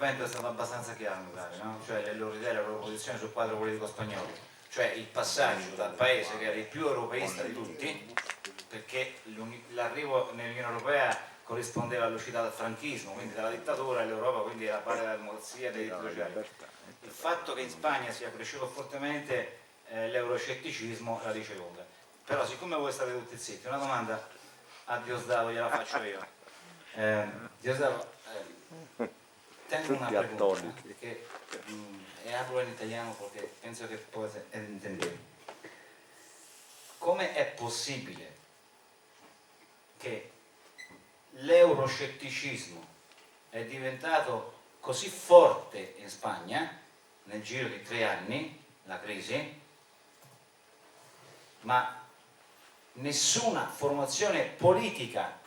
intervento è stato abbastanza chiaro, mi pare, no? Cioè le loro idee, la loro posizione sul quadro politico spagnolo, cioè il passaggio dal paese che era il più europeista di tutti, perché l'arrivo nell'Unione Europea corrispondeva all'uscita dal franchismo, quindi dalla dittatura, e l'Europa quindi era parte della democrazia e dei diritti sociali. Il fatto che in Spagna sia cresciuto fortemente l'euroscetticismo la dice lunga. Però siccome voi state tutti zitti, una domanda a Diosdado gliela faccio io. Diosdado, tengo una pregunta que hablo en italiano perché penso che puedas entender. Come è possibile che l'euroscetticismo è diventato così forte in Spagna nel giro di 3 anni, la crisi, ma nessuna formazione politica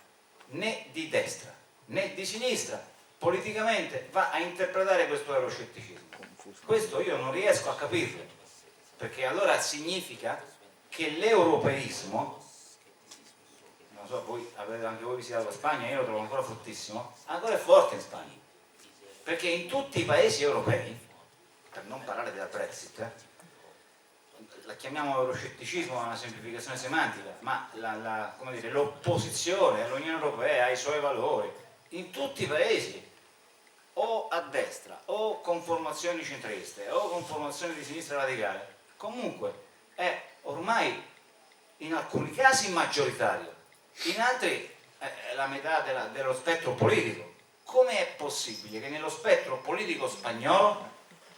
né di destra né di sinistra politicamente va a interpretare questo euroscetticismo? Questo io non riesco a capirlo, perché allora significa che l'europeismo, non so, voi avete anche voi visitato la Spagna, io lo trovo ancora fortissimo, ancora è forte in Spagna, perché in tutti i paesi europei, per non parlare della Brexit, la chiamiamo euroscetticismo, è una semplificazione semantica, ma l'opposizione all'Unione Europea, ai suoi valori, in tutti i paesi, o a destra, o con formazioni centriste, o con formazioni di sinistra radicale, comunque è ormai in alcuni casi maggioritario, in altri è la metà dello spettro politico. Come è possibile che nello spettro politico spagnolo,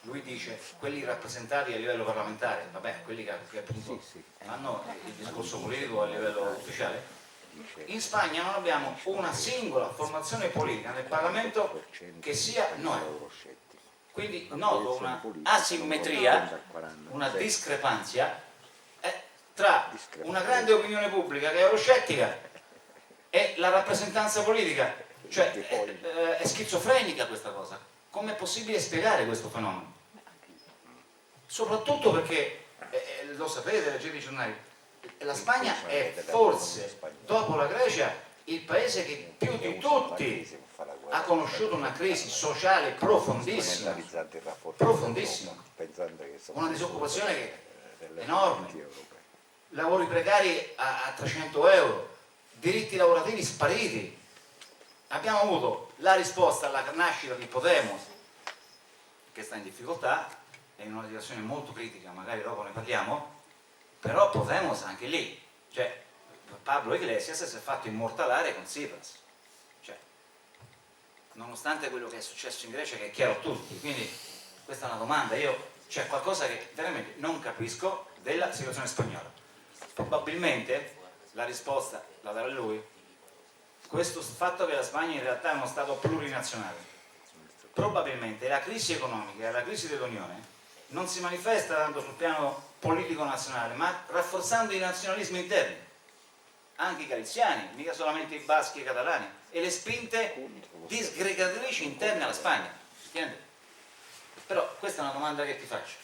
lui dice quelli rappresentati a livello parlamentare, vabbè, quelli che appunto fanno il discorso politico a livello ufficiale, in Spagna non abbiamo una singola formazione politica nel Parlamento che sia noi. Quindi noto una asimmetria, una discrepanza tra una grande opinione pubblica che è euroscettica e la rappresentanza politica, cioè è schizofrenica questa cosa. Come è possibile spiegare questo fenomeno? Soprattutto perché, lo sapete, leggete i giornali, la Spagna è forse, dopo la Grecia, il paese che più di tutti ha conosciuto una crisi sociale profondissima, una disoccupazione che è enorme, lavori precari a 300 euro, diritti lavorativi spariti. Abbiamo avuto la risposta alla nascita di Podemos, che sta in difficoltà, è in una situazione molto critica, magari dopo ne parliamo, però Podemos anche lì, cioè Pablo Iglesias si è fatto immortalare con Tsipras, cioè, nonostante quello che è successo in Grecia, che è chiaro a tutti. Quindi questa è una domanda, c'è qualcosa che veramente non capisco della situazione spagnola. Probabilmente la risposta la darà lui, questo fatto che la Spagna in realtà è uno stato plurinazionale. Probabilmente la crisi economica e la crisi dell'Unione non si manifesta tanto sul piano politico nazionale, ma rafforzando i nazionalismi interni, anche i galiziani, mica solamente i baschi e i catalani, e le spinte disgregatrici interne alla Spagna. Però questa è una domanda che ti faccio.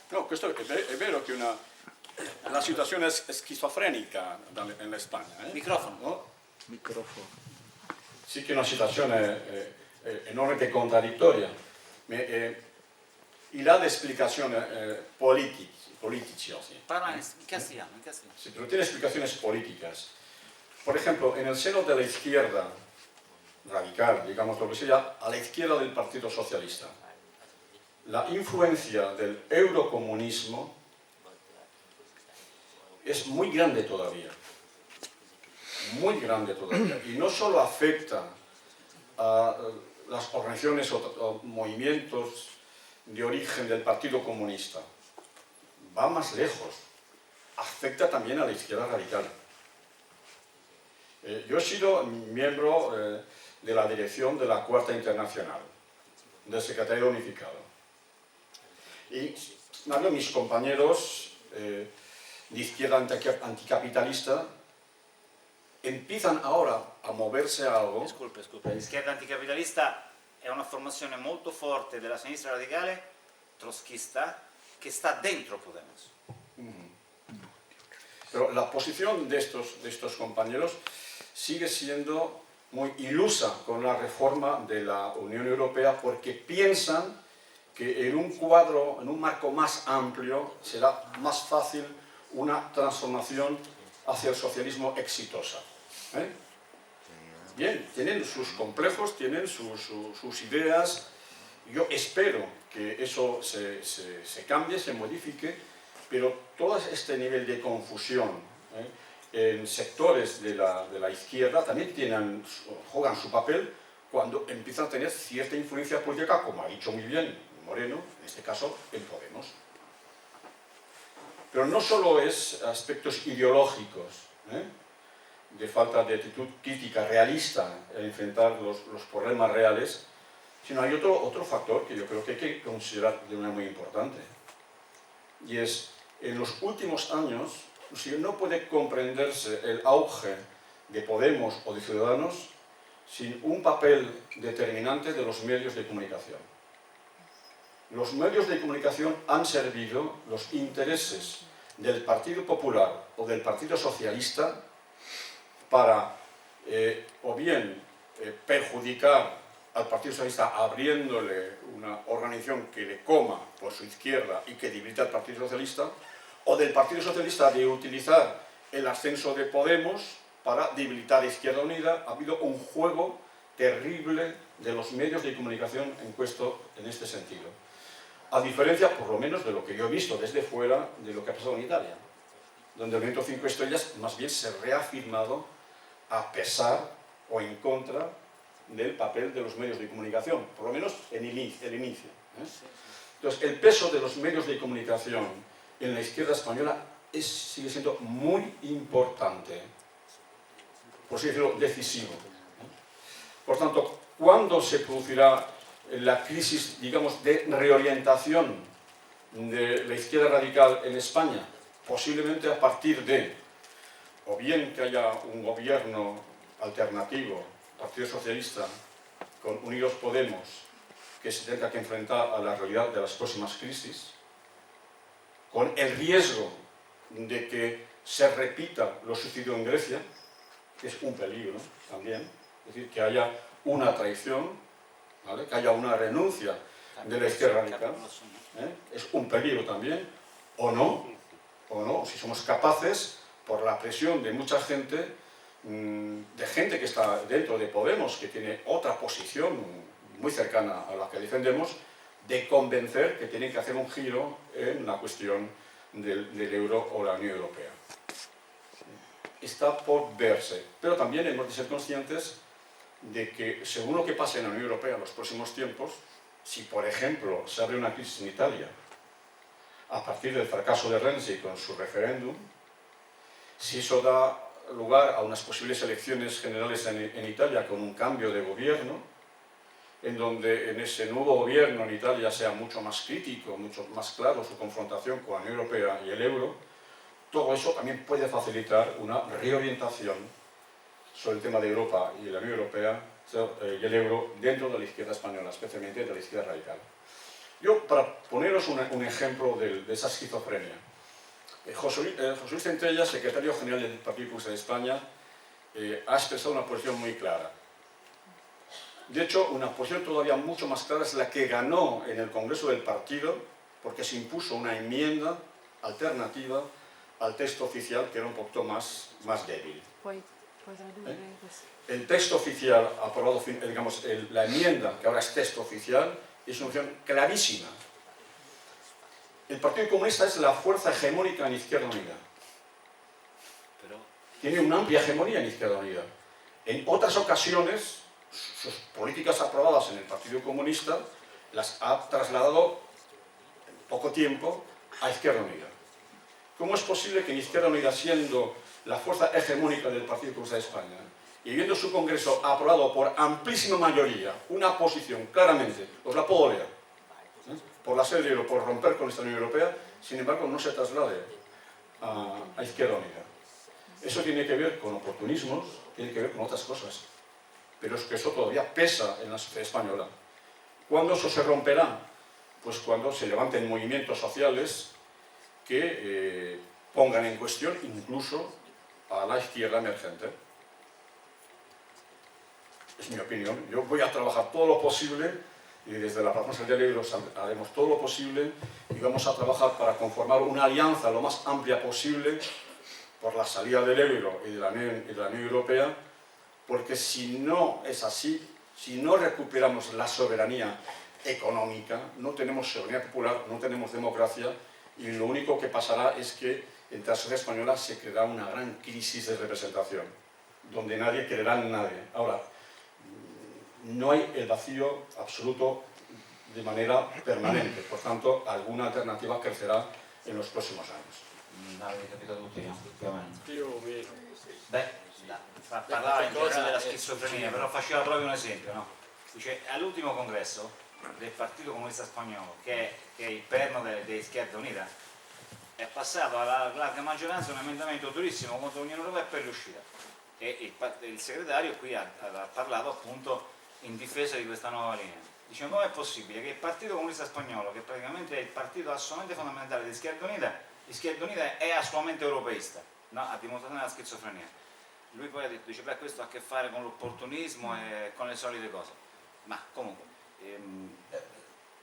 No, questo è vero che la situazione è schizofrenica in Spagna. Microfono. ¿No? Microfono. Sì che è una situazione enormemente contraddittoria, ma y la de explicaciones políticas. Parla in castellano, in castellano. Sí, pero tiene explicaciones políticas. Por ejemplo, en el seno de la izquierda radical, digamos lo que sea, a la izquierda del Partido Socialista, la influencia del eurocomunismo es muy grande todavía. Muy grande todavía. Y no solo afecta a las organizaciones o movimientos de origen del Partido Comunista, va más lejos, afecta también a la izquierda radical. Yo he sido miembro de la dirección de la Cuarta Internacional, del Secretariado Unificado. Y mis compañeros de izquierda anticapitalista empiezan ahora a moverse a algo. Disculpe, l'izquierda anticapitalista è una formazione molto forte della sinistra radicale trotskista che sta dentro Podemos. Pero la posición de estos compañeros sigue siendo muy ilusa con la reforma de la Unión Europea porque piensan que en un cuadro, en un marco más amplio, será más fácil una transformación hacia el socialismo exitosa. Bien, tienen sus complejos, tienen sus ideas. Yo espero que eso se cambie, se modifique, pero todo este nivel de confusión en sectores de la izquierda también juegan su papel cuando empiezan a tener cierta influencia política, como ha dicho muy bien Moreno, en este caso en Podemos. Pero no solo es aspectos ideológicos, de falta de actitud crítica realista en enfrentar los problemas reales, sino hay otro factor que yo creo que hay que considerar de una manera muy importante. Y es, en los últimos años, no puede comprenderse el auge de Podemos o de Ciudadanos sin un papel determinante de los medios de comunicación. Los medios de comunicación han servido los intereses del Partido Popular o del Partido Socialista para o bien perjudicar al Partido Socialista abriéndole una organización que le coma por su izquierda y que debilita al Partido Socialista, o del Partido Socialista de utilizar el ascenso de Podemos para debilitar a Izquierda Unida. Ha habido un juego terrible de los medios de comunicación en este sentido. A diferencia, por lo menos, de lo que yo he visto desde fuera, de lo que ha pasado en Italia, donde el movimiento 5 estrellas más bien se ha reafirmado a pesar o en contra del papel de los medios de comunicación, por lo menos en el inicio. Entonces, el peso de los medios de comunicación en la izquierda española sigue siendo muy importante, por así decirlo, decisivo. Por tanto, ¿cuándo se producirá la crisis, digamos, de reorientación de la izquierda radical en España? Posiblemente a partir de, o bien que haya un gobierno alternativo, Partido Socialista, con Unidos Podemos, que se tenga que enfrentar a la realidad de las próximas crisis, con el riesgo de que se repita lo sucedido en Grecia, que es un peligro también, es decir, que haya una traición, ¿vale? Que haya una renuncia de la izquierda radical, es un peligro también, o no, si somos capaces, por la presión de mucha gente, de gente que está dentro de Podemos, que tiene otra posición muy cercana a la que defendemos, de convencer que tienen que hacer un giro en la cuestión del euro o la Unión Europea. Está por verse, pero también hemos de ser conscientes de que, según lo que pase en la Unión Europea en los próximos tiempos, si por ejemplo se abre una crisis en Italia a partir del fracaso de Renzi con su referéndum, si eso da lugar a unas posibles elecciones generales en Italia con un cambio de gobierno, en donde en ese nuevo gobierno en Italia sea mucho más crítico, mucho más claro su confrontación con la Unión Europea y el euro, todo eso también puede facilitar una reorientación sobre el tema de Europa y la Unión Europea y el euro dentro de la izquierda española, especialmente de la izquierda radical. Yo, para poneros un ejemplo de esa esquizofrenia, José Luis Centella, secretario general del Partido Comunista de España, ha expresado una posición muy clara. De hecho, una posición todavía mucho más clara es la que ganó en el Congreso del Partido, porque se impuso una enmienda alternativa al texto oficial, que era un poquito más débil. El texto oficial aprobado, digamos, la enmienda, que ahora es texto oficial, es una opción clarísima. El Partido Comunista es la fuerza hegemónica en Izquierda Unida. Tiene una amplia hegemonía en Izquierda Unida. En otras ocasiones, sus políticas aprobadas en el Partido Comunista las ha trasladado en poco tiempo a Izquierda Unida. ¿Cómo es posible que en Izquierda Unida, siendo la fuerza hegemónica del Partido Comunista de España, y viendo su Congreso aprobado por amplísima mayoría una posición, claramente, os la puedo leer, por la sede o por romper con esta Unión Europea, sin embargo no se traslade a Izquierda Unida? Eso tiene que ver con oportunismos, tiene que ver con otras cosas, pero es que eso todavía pesa en la sociedad española. ¿Cuándo eso se romperá? Pues cuando se levanten movimientos sociales que pongan en cuestión incluso a la izquierda emergente. es mi opinión. Yo voy a trabajar todo lo posible y desde la Plataforma del Ebro haremos todo lo posible y vamos a trabajar para conformar una alianza lo más amplia posible por la salida del euro y de la Unión Europea, porque si no es así, si no recuperamos la soberanía económica, no tenemos soberanía popular, no tenemos democracia y lo único que pasará es que entre la sociedad española se creará una gran crisis de representación, donde nadie creerá en nadie. Ahora, no hay el vacío absoluto de manera permanente, por tanto, alguna alternativa crecerà en los próximos años. Avete capito tutti, no? Più o meno. Io mi... Beh, parlava in generale della schizofrenia, però faceva proprio un esempio, no? Dice, all'ultimo congresso del Partito Comunista Spagnolo, che è il perno di Izquierda Unita, è passato alla larga maggioranza un emendamento durissimo contro l'Unione Europea per l'uscita. E il segretario qui ha parlato appunto in difesa di questa nuova linea. Dice, come è possibile che il Partito Comunista Spagnolo, che praticamente è il partito assolutamente fondamentale di Izquierda Unita è assolutamente europeista, no? A dimostrazione della schizofrenia. Lui poi ha detto, dice, beh, questo ha a che fare con l'opportunismo e con le solite cose. Ma comunque,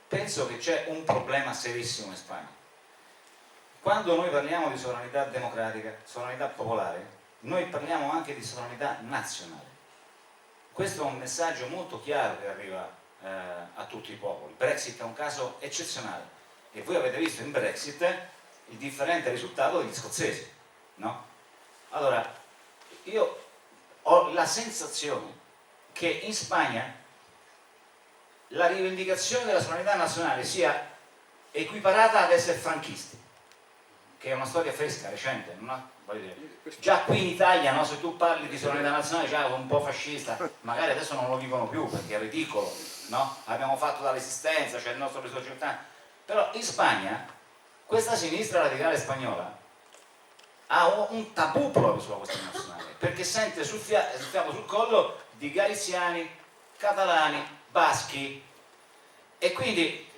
penso che c'è un problema serissimo in Spagna. Quando noi parliamo di sovranità democratica, sovranità popolare, noi parliamo anche di sovranità nazionale. Questo è un messaggio molto chiaro che arriva a tutti i popoli. Brexit è un caso eccezionale e voi avete visto in Brexit il differente risultato degli scozzesi, no? Allora, io ho la sensazione che in Spagna la rivendicazione della sovranità nazionale sia equiparata ad essere franchisti, che è una storia fresca, recente, no? Voglio dire, già qui in Italia, no, se tu parli di sovranità nazionale già un po' fascista, magari adesso non lo dicono più perché è ridicolo, no? Abbiamo fatto dall'esistenza, c'è il nostro risorgimento, però in Spagna questa sinistra radicale spagnola ha un tabù proprio sulla questione nazionale, perché sente sul fiato sul collo di galiziani, catalani, baschi, e quindi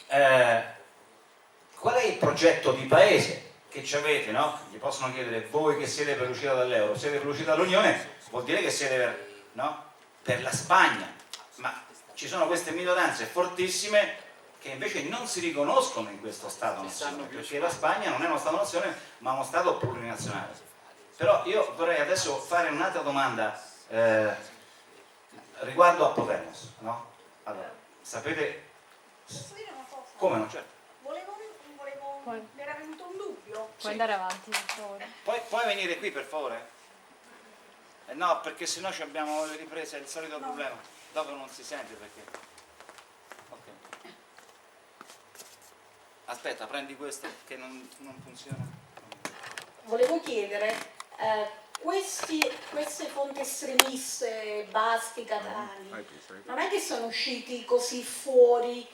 qual è il progetto di paese che ci avete, no? Gli possono chiedere, voi che siete per l'uscita dall'euro, siete per l'uscita dall'Unione, vuol dire che siete per, no? Per la Spagna, ma ci sono queste minoranze fortissime che invece non si riconoscono in questo Stato-nazione, perché la Spagna non è uno Stato-nazione ma uno Stato plurinazionale. Però io vorrei adesso fare un'altra domanda riguardo a Podemos, no? Allora, sapete... Posso dire una cosa? Come no? Certo. Mi era venuto un dubbio. Puoi andare avanti, per favore. Puoi venire qui per favore? No, perché sennò ci abbiamo le riprese, è il solito problema. Dopo non si sente perché... Ok. Aspetta, prendi questo che non funziona. Volevo chiedere, queste fonti estremiste, baschi, catalani, non è che sono usciti così fuori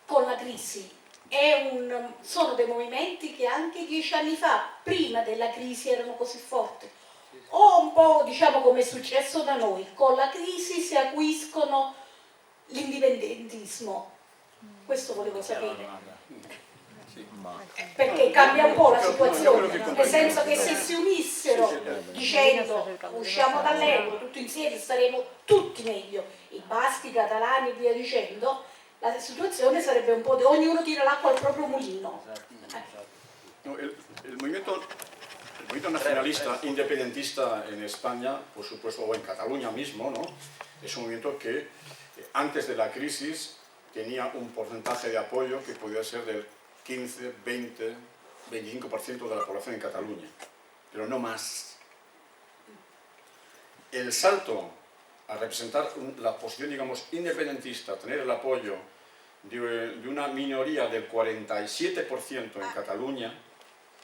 con la crisi? Sono dei movimenti che anche 10 anni fa, prima della crisi, erano così forti. O un po', diciamo, come è successo da noi, con la crisi si acuiscono l'indipendentismo. Questo volevo sapere. Perché cambia un po' la situazione, nel senso che se si unissero dicendo usciamo dall'euro tutti insieme staremo tutti meglio, i baschi, i catalani e via dicendo, la situazione sarebbe un po' di ognuno tira l'acqua al propio mulino. No, el movimiento nacionalista independentista en España, por supuesto, o en Cataluña mismo, ¿no? Es un movimiento que antes de la crisis tenía un porcentaje de apoyo que podía ser del 15, 20, 25% de la población en Cataluña, pero no más. El salto a representar la posición, digamos, independentista, tener el apoyo de una minoría del 47% en Cataluña,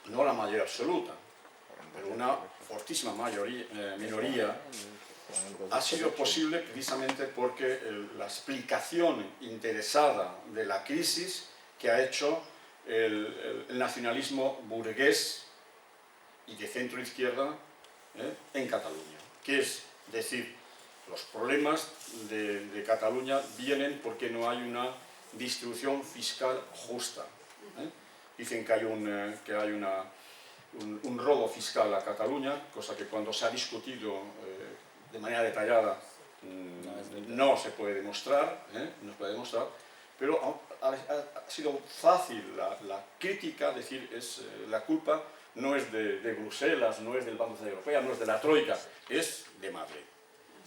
no la mayoría absoluta, pero una fortísima minoría, ha sido posible precisamente porque la explicación interesada de la crisis que ha hecho el nacionalismo burgués y de centro-izquierda en Cataluña, que es decir, los problemas de Cataluña vienen porque no hay una distribución fiscal justa. Dicen que hay un robo fiscal a Cataluña, cosa que cuando se ha discutido de manera detallada no se puede demostrar, no se puede demostrar, pero ha sido fácil la crítica, decir, la culpa no es de Bruselas, no es del Banco Central Europeo, no es de la Troika, es de Madrid.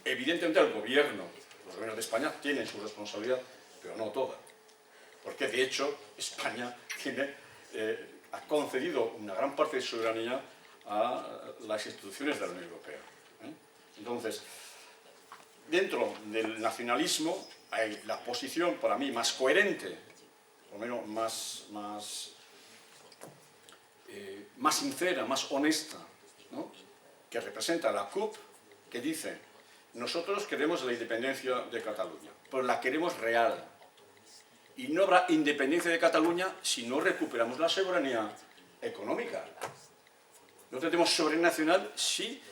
Evidentemente el gobierno, los gobiernos de España tienen su responsabilidad, pero no toda. Porque de hecho España ha concedido una gran parte de soberanía a las instituciones de la Unión Europea. Entonces, dentro del nacionalismo hay la posición para mí más coherente, o menos más sincera, más honesta, ¿no?, que representa la CUP, que dice: nosotros queremos la independencia de Cataluña, pero la queremos real. Y no habrá independencia de Cataluña si no recuperamos la soberanía económica. No tenemos soberanía nacional si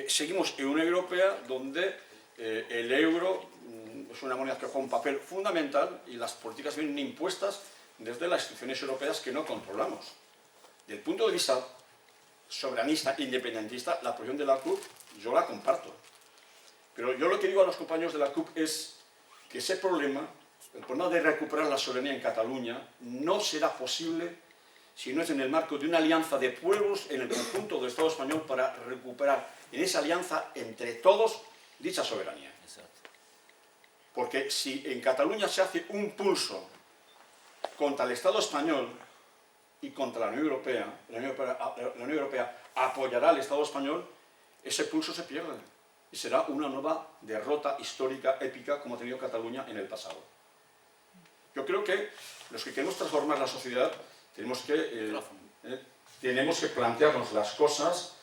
seguimos en una Unión Europea donde el euro es una moneda que juega un papel fundamental y las políticas vienen impuestas desde las instituciones europeas que no controlamos. Desde el punto de vista soberanista, independentista, la posición de la CUP yo la comparto. Pero yo lo que digo a los compañeros de la CUP es que ese problema, el problema de recuperar la soberanía en Cataluña, no será posible si no es en el marco de una alianza de pueblos en el conjunto del Estado español para recuperar en esa alianza entre todos dicha soberanía. Porque si en Cataluña se hace un pulso contra el Estado español y contra la Unión Europea, la Unión Europea apoyará al Estado español, ese pulso se pierde y será una nueva derrota histórica, épica, como ha tenido Cataluña en el pasado. Yo creo que los que queremos transformar la sociedad tenemos que plantearnos las cosas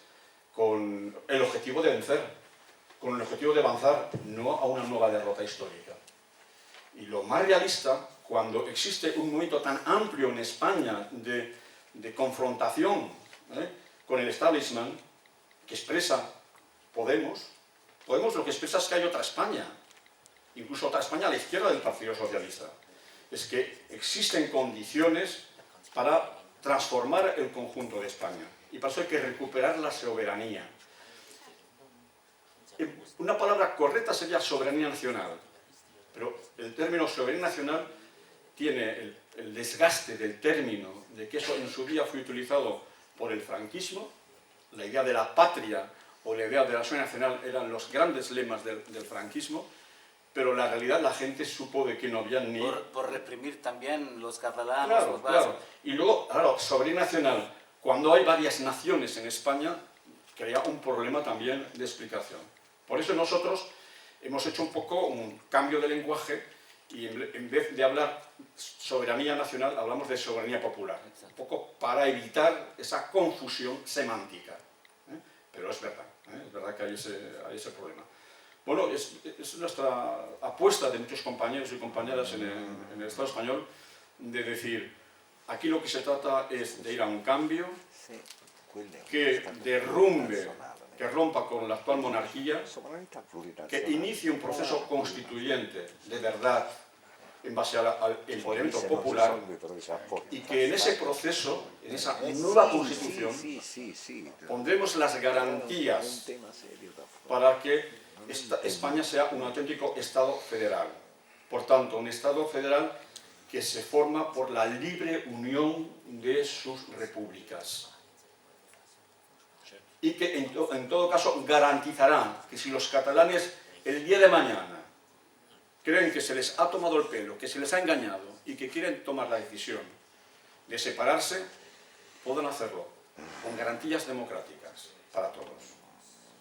con el objetivo de vencer, con el objetivo de avanzar, no a una nueva derrota histórica. Y lo más realista, cuando existe un movimiento tan amplio en España de confrontación con el establishment, que expresa Podemos lo que expresa es que hay otra España, incluso otra España a la izquierda del Partido Socialista. Es que existen condiciones para transformar el conjunto de España. Y para eso hay que recuperar la soberanía. Una palabra correcta sería soberanía nacional, pero el término soberanía nacional tiene el desgaste del término, de que eso en su día fue utilizado por el franquismo. La idea de la patria o la idea de la soberanía nacional eran los grandes lemas del franquismo, pero la realidad la gente supo de que no había ni... Por reprimir también los catalanes, Claro, los vascos. claro. Y luego, claro, soberanía nacional, cuando hay varias naciones en España, crea un problema también de explicación. Por eso nosotros hemos hecho un poco un cambio de lenguaje y en vez de hablar soberanía nacional, hablamos de soberanía popular. Un poco para evitar esa confusión semántica. Pero es verdad que hay ese problema. Bueno, es nuestra apuesta de muchos compañeros y compañeras en el Estado español de decir, aquí lo que se trata es de ir a un cambio que derrumbe, que rompa con la actual monarquía, que inicie un proceso constituyente de verdad en base al empoderamiento popular y que en ese proceso, en esa nueva constitución, pondremos las garantías para que España sea un auténtico Estado federal. Por tanto, un Estado federal que se forma por la libre unión de sus repúblicas. Y que en todo caso garantizará que si los catalanes el día de mañana creen que se les ha tomado el pelo, que se les ha engañado y que quieren tomar la decisión de separarse, pueden hacerlo con garantías democráticas para todos.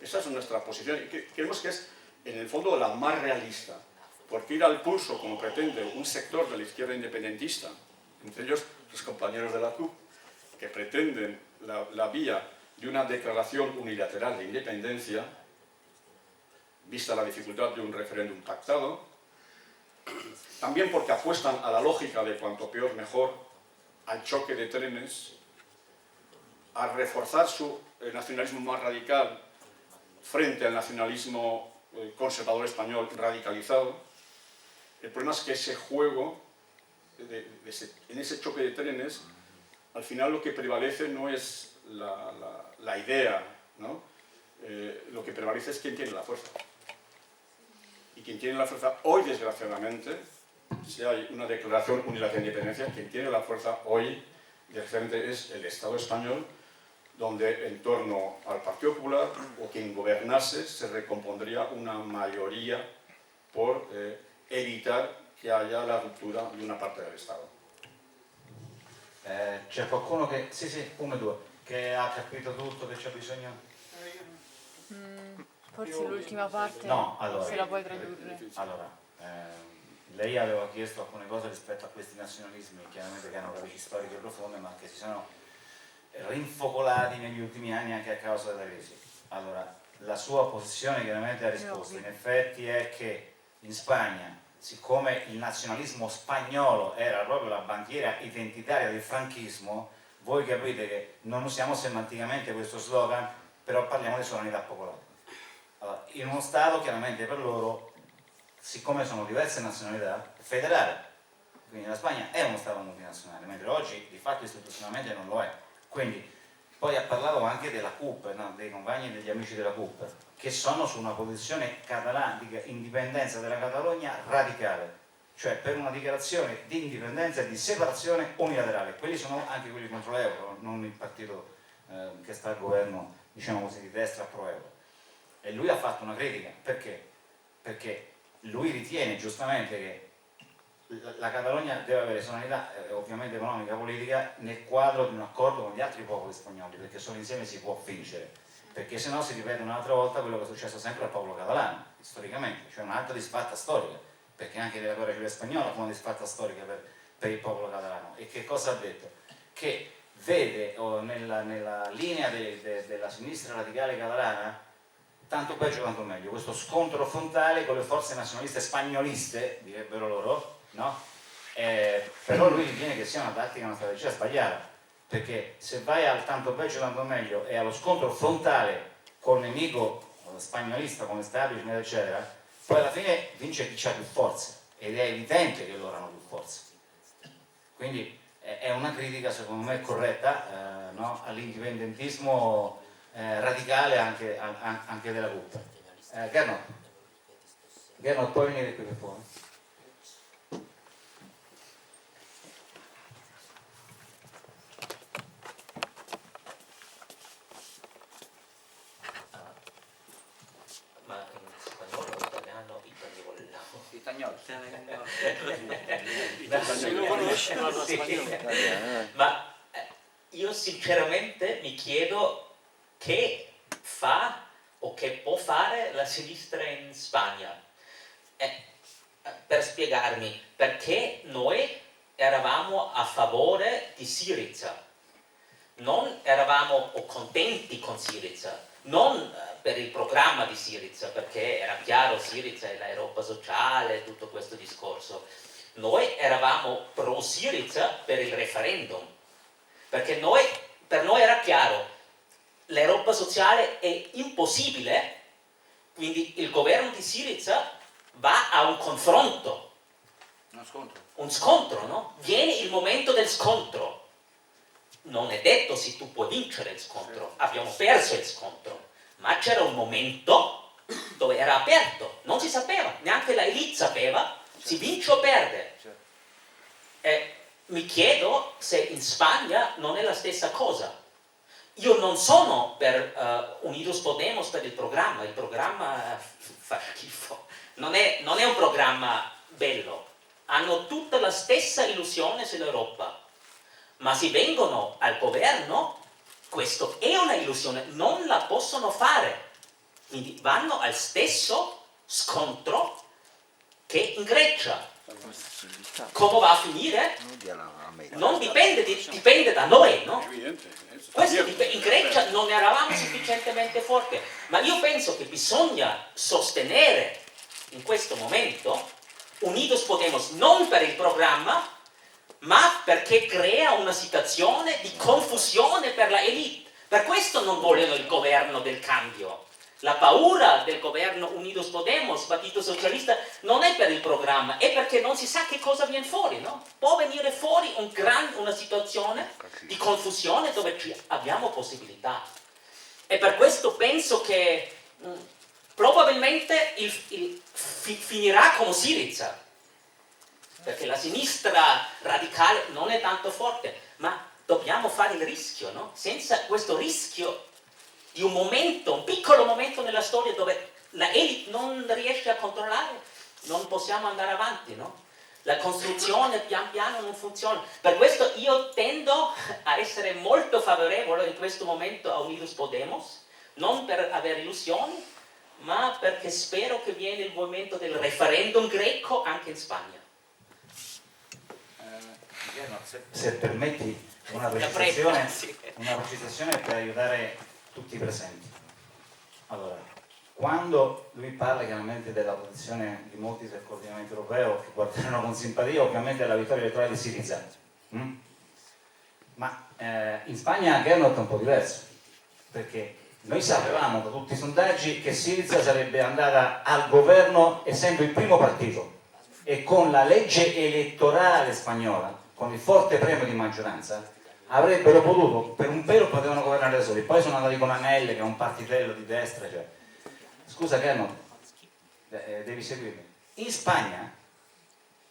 Esa es nuestra posición y creemos que es en el fondo la más realista, porque ir al pulso como pretende un sector de la izquierda independentista, entre ellos los compañeros de la CUP, que pretenden la vía de una declaración unilateral de independencia, vista la dificultad de un referéndum pactado, también porque apuestan a la lógica de cuanto peor mejor, al choque de trenes, a reforzar su nacionalismo más radical frente al nacionalismo conservador español radicalizado. El problema es que ese juego, en ese choque de trenes, al final lo que prevalece no es la idea, ¿no? Lo que prevalece es quién tiene la fuerza. y quien tiene la fuerza hoy, desgraciadamente, si hay una declaración unilateral de independencia, quien tiene la fuerza hoy, desgraciadamente, es el Estado español, donde en torno al Partido Popular o quien gobernase se recompondría una mayoría por evitar che haya la ruptura di una parte dell'Stato. C'è qualcuno che, sì, 1 e 2, che ha capito tutto, che c'è bisogno? Forse l'ultima parte No, allora, se la puoi tradurre. Allora, lei aveva chiesto alcune cose rispetto a questi nazionalismi, chiaramente che hanno radici storiche profonde, ma che si sono rinfocolati negli ultimi anni anche a causa della crisi. Allora, la sua posizione chiaramente ha risposto, in effetti è che in Spagna, siccome il nazionalismo spagnolo era proprio la bandiera identitaria del franchismo, voi capite che non usiamo semanticamente questo slogan, però parliamo di sovranità popolare. Allora, in uno Stato chiaramente per loro, siccome sono diverse nazionalità, federale, quindi la Spagna è uno Stato multinazionale, mentre oggi di fatto istituzionalmente non lo è. Quindi poi ha parlato anche della CUP, no? Dei compagni e degli amici della CUP, che sono su una posizione catalana di indipendenza della Catalogna radicale, cioè per una dichiarazione di indipendenza e di separazione unilaterale. Quelli sono anche quelli contro l'euro, non il partito che sta al governo, diciamo così, di destra pro euro. E lui ha fatto una critica, perché? Perché lui ritiene giustamente che la Catalogna deve avere sovranità ovviamente economica e politica nel quadro di un accordo con gli altri popoli spagnoli, perché solo insieme si può vincere, perché se no si ripete un'altra volta quello che è successo sempre al popolo catalano, storicamente, cioè un'altra disfatta storica, perché anche della guerra civile spagnola fu una disfatta storica per il popolo catalano. E che cosa ha detto? Che vede nella linea della sinistra radicale catalana tanto peggio quanto meglio, questo scontro frontale con le forze nazionaliste spagnoliste, direbbero loro, no? Però lui ritiene che sia una tattica, una strategia sbagliata, perché se vai al tanto peggio quanto meglio e allo scontro frontale col nemico spagnolista come establishment eccetera, poi alla fine vince chi ha più forze, ed è evidente che loro hanno più forze. Quindi è una critica secondo me corretta, no? All'indipendentismo radicale anche della CUP. Gernot, puoi venire qui per favore? Ma in spagnolo, italiano, Itagnolo. Se lo conosci parla spagnolo. Ma io sinceramente mi chiedo che fa o che può fare la sinistra in Spagna. Per spiegarmi, perché noi eravamo a favore di Syriza, non eravamo contenti con Syriza, non per il programma di Syriza, perché era chiaro Syriza è l'Europa sociale, tutto questo discorso. Noi eravamo pro Syriza per il referendum, perché per noi era chiaro l'Europa sociale è impossibile, quindi il governo di Syriza va a un confronto, un scontro, no? Viene il momento del scontro. Non è detto se tu puoi vincere il scontro, abbiamo perso il scontro, ma c'era un momento dove era aperto, non si sapeva, neanche la elite sapeva, si vince o perde. E mi chiedo se in Spagna non è la stessa cosa. Io non sono per Unidos Podemos per il programma fa schifo, non è un programma bello, hanno tutta la stessa illusione sull'Europa, ma se vengono al governo, questo è una illusione, non la possono fare, quindi vanno al stesso scontro che in Grecia. Come va a finire? Non dipende da noi, no? Questo in Grecia non eravamo sufficientemente forti, ma io penso che bisogna sostenere in questo momento Unidos Podemos non per il programma, ma perché crea una situazione di confusione per la elite. Per questo non vogliono il governo del cambio. La paura del governo Unidos Podemos, Partito Socialista, non è per il programma, è perché non si sa che cosa viene fuori, no? Può venire fuori una situazione di confusione dove abbiamo possibilità. E per questo penso che probabilmente finirà come Syriza, perché la sinistra radicale non è tanto forte, ma dobbiamo fare il rischio, no? Senza questo rischio di un momento, un piccolo momento nella storia dove la elite non riesce a controllare, non possiamo andare avanti, no? La costruzione pian piano non funziona. Per questo io tendo a essere molto favorevole in questo momento a Unidos Podemos, non per avere illusioni, ma perché spero che viene il momento del referendum greco anche in Spagna. Se permetti una precisazione per aiutare tutti i presenti. Allora, quando lui parla chiaramente della posizione di molti del coordinamento europeo che guarderanno con simpatia ovviamente la vittoria elettorale di Syriza, ma in Spagna Gernot è un po' diverso, perché noi sapevamo da tutti i sondaggi che Syriza sarebbe andata al governo essendo il primo partito e con la legge elettorale spagnola, con il forte premio di maggioranza, avrebbero potuto, per un pelo potevano governare da soli. Poi sono andati con Anelle, che è un partitello di destra, cioè. Scusa Gernot, devi seguirmi. In Spagna,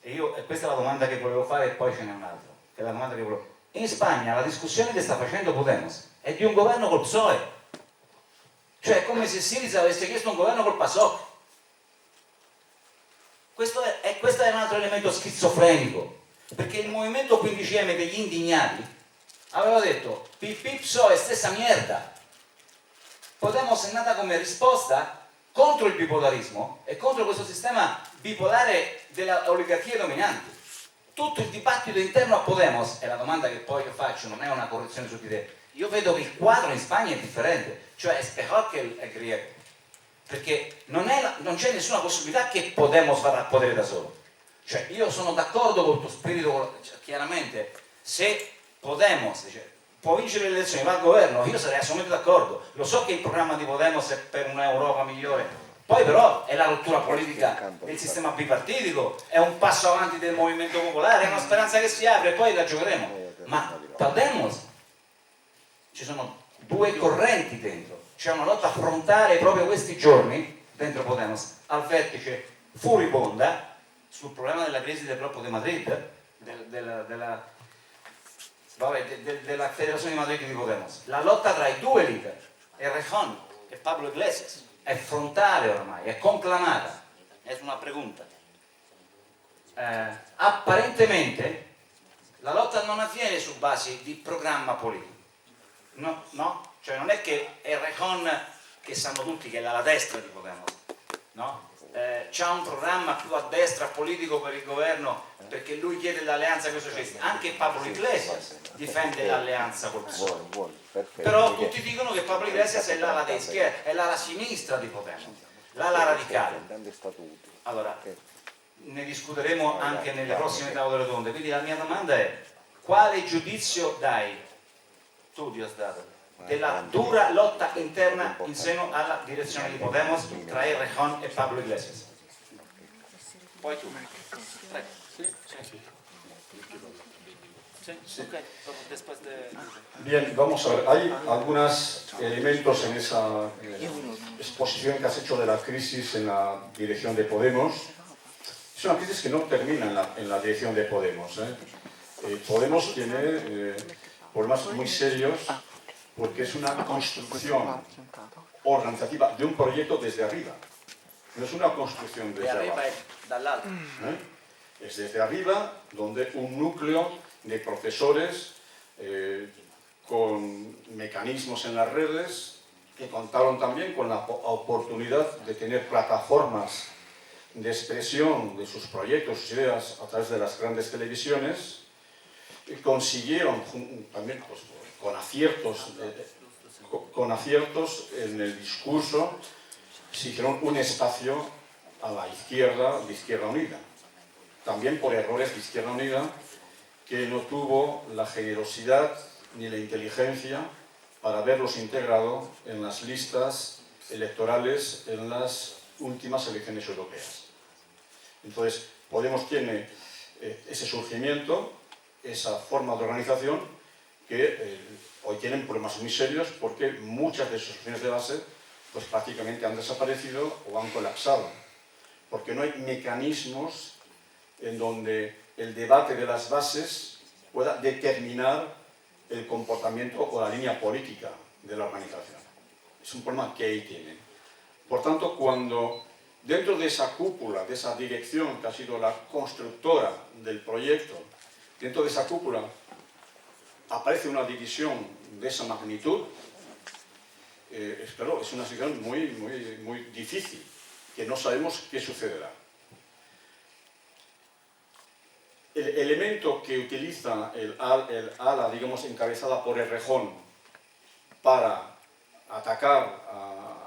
e questa è la domanda che volevo fare e poi ce n'è un'altra, che è la domanda che volevo. In Spagna la discussione che sta facendo Podemos è di un governo col PSOE, cioè è come se Syriza avesse chiesto un governo col PASOK. Questo è un altro elemento schizofrenico, perché il movimento 15M degli indignati aveva detto PSOE stessa mierda. Podemos è nata come risposta contro il bipolarismo e contro questo sistema bipolare delle oligarchie dominanti. Tutto il dibattito interno a Podemos, e la domanda che poi io faccio non è una correzione su di te, io vedo che il quadro in Spagna è differente, cioè è che è greco, perché non c'è nessuna possibilità che Podemos vada al potere da solo. Cioè io sono d'accordo con il tuo spirito, chiaramente, se Podemos può vincere le elezioni, va al governo, io sarei assolutamente d'accordo. Lo so che il programma di Podemos è per un'Europa migliore, poi però è la rottura politica del sistema bipartitico, è un passo avanti del movimento popolare, è una speranza che si apre e poi la giocheremo. Ma Podemos, ci sono due correnti dentro, c'è una lotta frontale proprio questi giorni dentro Podemos, al vertice furibonda sul problema della crisi del Blocco di Madrid, della Federazione di Madrid di Podemos. La lotta tra i due leader, Errejón e Pablo Iglesias, è frontale ormai, è conclamata. È una pregunta. Apparentemente la lotta non avviene su basi di programma politico. No? Cioè non è che Errejón, che sanno tutti che è la destra di Podemos, no? C'ha un programma più a destra politico per il governo perché lui chiede l'alleanza con i socialisti. Anche Pablo Iglesias difende l'alleanza col PSOE, però tutti dicono che Pablo Iglesias è l'ala destra, è l'ala sinistra di Podemos, l'ala radicale. Allora ne discuteremo anche nelle prossime tavole rotonde, quindi la mia domanda è: quale giudizio dai tu, Diosdado, della dura lotta interna in seno alla direzione di Podemos tra Errejón e Pablo Iglesias? Poi tu. Bien, vamos a ver, hay algunos elementos en esa exposición que has hecho de la crisis en la dirección de Podemos. Es una crisis que no termina en la dirección de Podemos. Podemos tiene problemas muy serios porque es una construcción organizativa de un proyecto desde arriba. No es una construcción desde abajo. Es desde arriba, donde un núcleo de profesores con mecanismos en las redes que contaron también con la oportunidad de tener plataformas de expresión de sus proyectos, sus ideas a través de las grandes televisiones, y consiguieron también pues, con aciertos en el discurso, se hicieron un espacio a la izquierda, de Izquierda Unida. También por errores de Izquierda Unida, que no tuvo la generosidad ni la inteligencia para haberlos integrado en las listas electorales en las últimas elecciones europeas. Entonces, Podemos tiene ese surgimiento, esa forma de organización, que hoy tienen problemas muy serios porque muchas de sus opciones de base pues prácticamente han desaparecido o han colapsado, porque no hay mecanismos en donde el debate de las bases pueda determinar el comportamiento o la línea política de la organización. Es un problema que ahí tienen. Por tanto, cuando dentro de esa cúpula, de esa dirección que ha sido la constructora del proyecto, dentro de esa cúpula aparece una división de esa magnitud, claro, es una situación muy difícil, que no sabemos qué sucederá. El elemento que utiliza el ala, digamos, encabezada por Errejón para atacar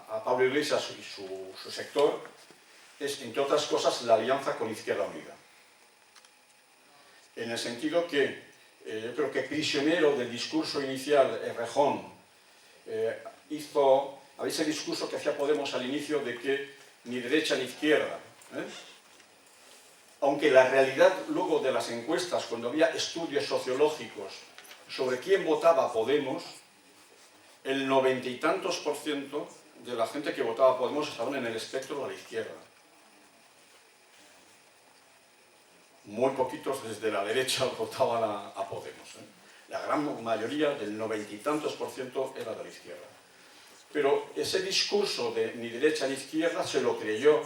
a Pablo Iglesias y su sector es, entre otras cosas, la alianza con Izquierda Unida. En el sentido que yo creo que prisionero del discurso inicial, Errejón hizo ese discurso que hacía Podemos al inicio de que ni derecha ni izquierda, aunque la realidad luego de las encuestas, cuando había estudios sociológicos sobre quién votaba a Podemos, el 90 y tantos % de la gente que votaba a Podemos estaban en el espectro de la izquierda. Muy poquitos desde la derecha votaban a Podemos. La gran mayoría, del 90 y tantos % era de la izquierda. Pero ese discurso de ni derecha ni izquierda se lo creyó,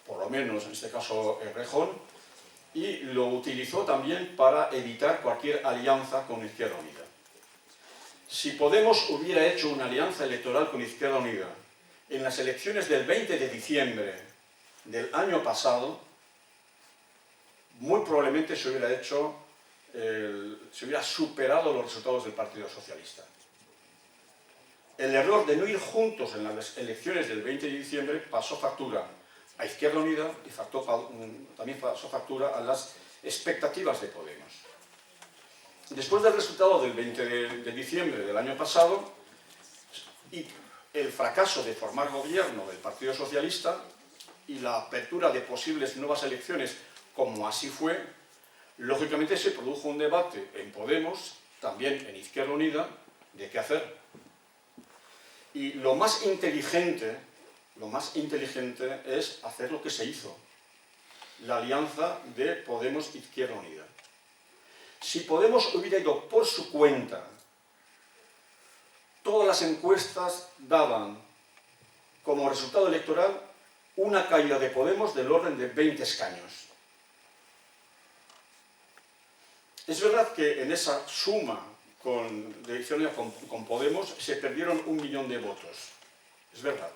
por lo menos en este caso Errejón, y lo utilizó también para evitar cualquier alianza con Izquierda Unida. Si Podemos hubiera hecho una alianza electoral con Izquierda Unida en las elecciones del 20 de diciembre del año pasado, muy probablemente se hubiera superado los resultados del Partido Socialista. El error de no ir juntos en las elecciones del 20 de diciembre pasó factura a Izquierda Unida y también pasó factura a las expectativas de Podemos. Después del resultado del 20 de diciembre del año pasado y el fracaso de formar gobierno del Partido Socialista y la apertura de posibles nuevas elecciones, como así fue, lógicamente se produjo un debate en Podemos, también en Izquierda Unida, de qué hacer. Y lo más inteligente es hacer lo que se hizo, la alianza de Podemos-Izquierda Unida. Si Podemos hubiera ido por su cuenta, todas las encuestas daban como resultado electoral una caída de Podemos del orden de 20 escaños. Es verdad que en esa suma de Izquierda Unida con Podemos se perdieron 1 millón de votos. Es verdad.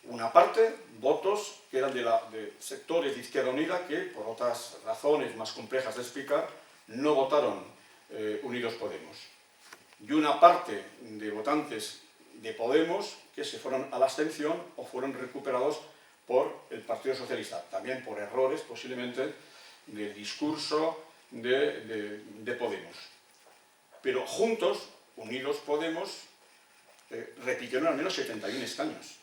Una parte, votos que eran de sectores de Izquierda Unida que, por otras razones más complejas de explicar, no votaron Unidos Podemos. Y una parte de votantes de Podemos que se fueron a la abstención o fueron recuperados por el Partido Socialista, también por errores posiblemente del discurso de Podemos. Pero juntos, Unidos Podemos, repitieron al menos 71 escaños,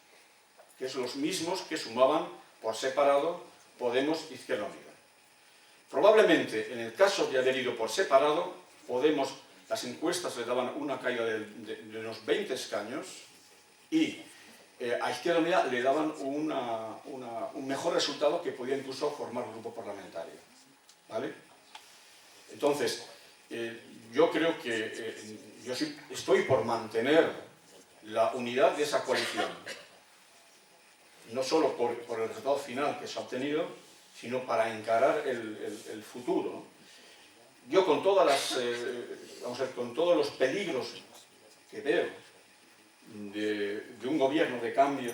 que es los mismos que sumaban por separado Podemos e Izquierda Unida. Probablemente, en el caso de haber ido por separado, Podemos, las encuestas le daban una caída de unos 20 escaños y a Izquierda Unida le daban un mejor resultado que podía incluso formar un grupo parlamentario. ¿Vale? Entonces, yo creo que yo estoy por mantener la unidad de esa coalición, no solo por el resultado final que se ha obtenido, sino para encarar el futuro. Yo con con todos los peligros que veo de un gobierno de cambio,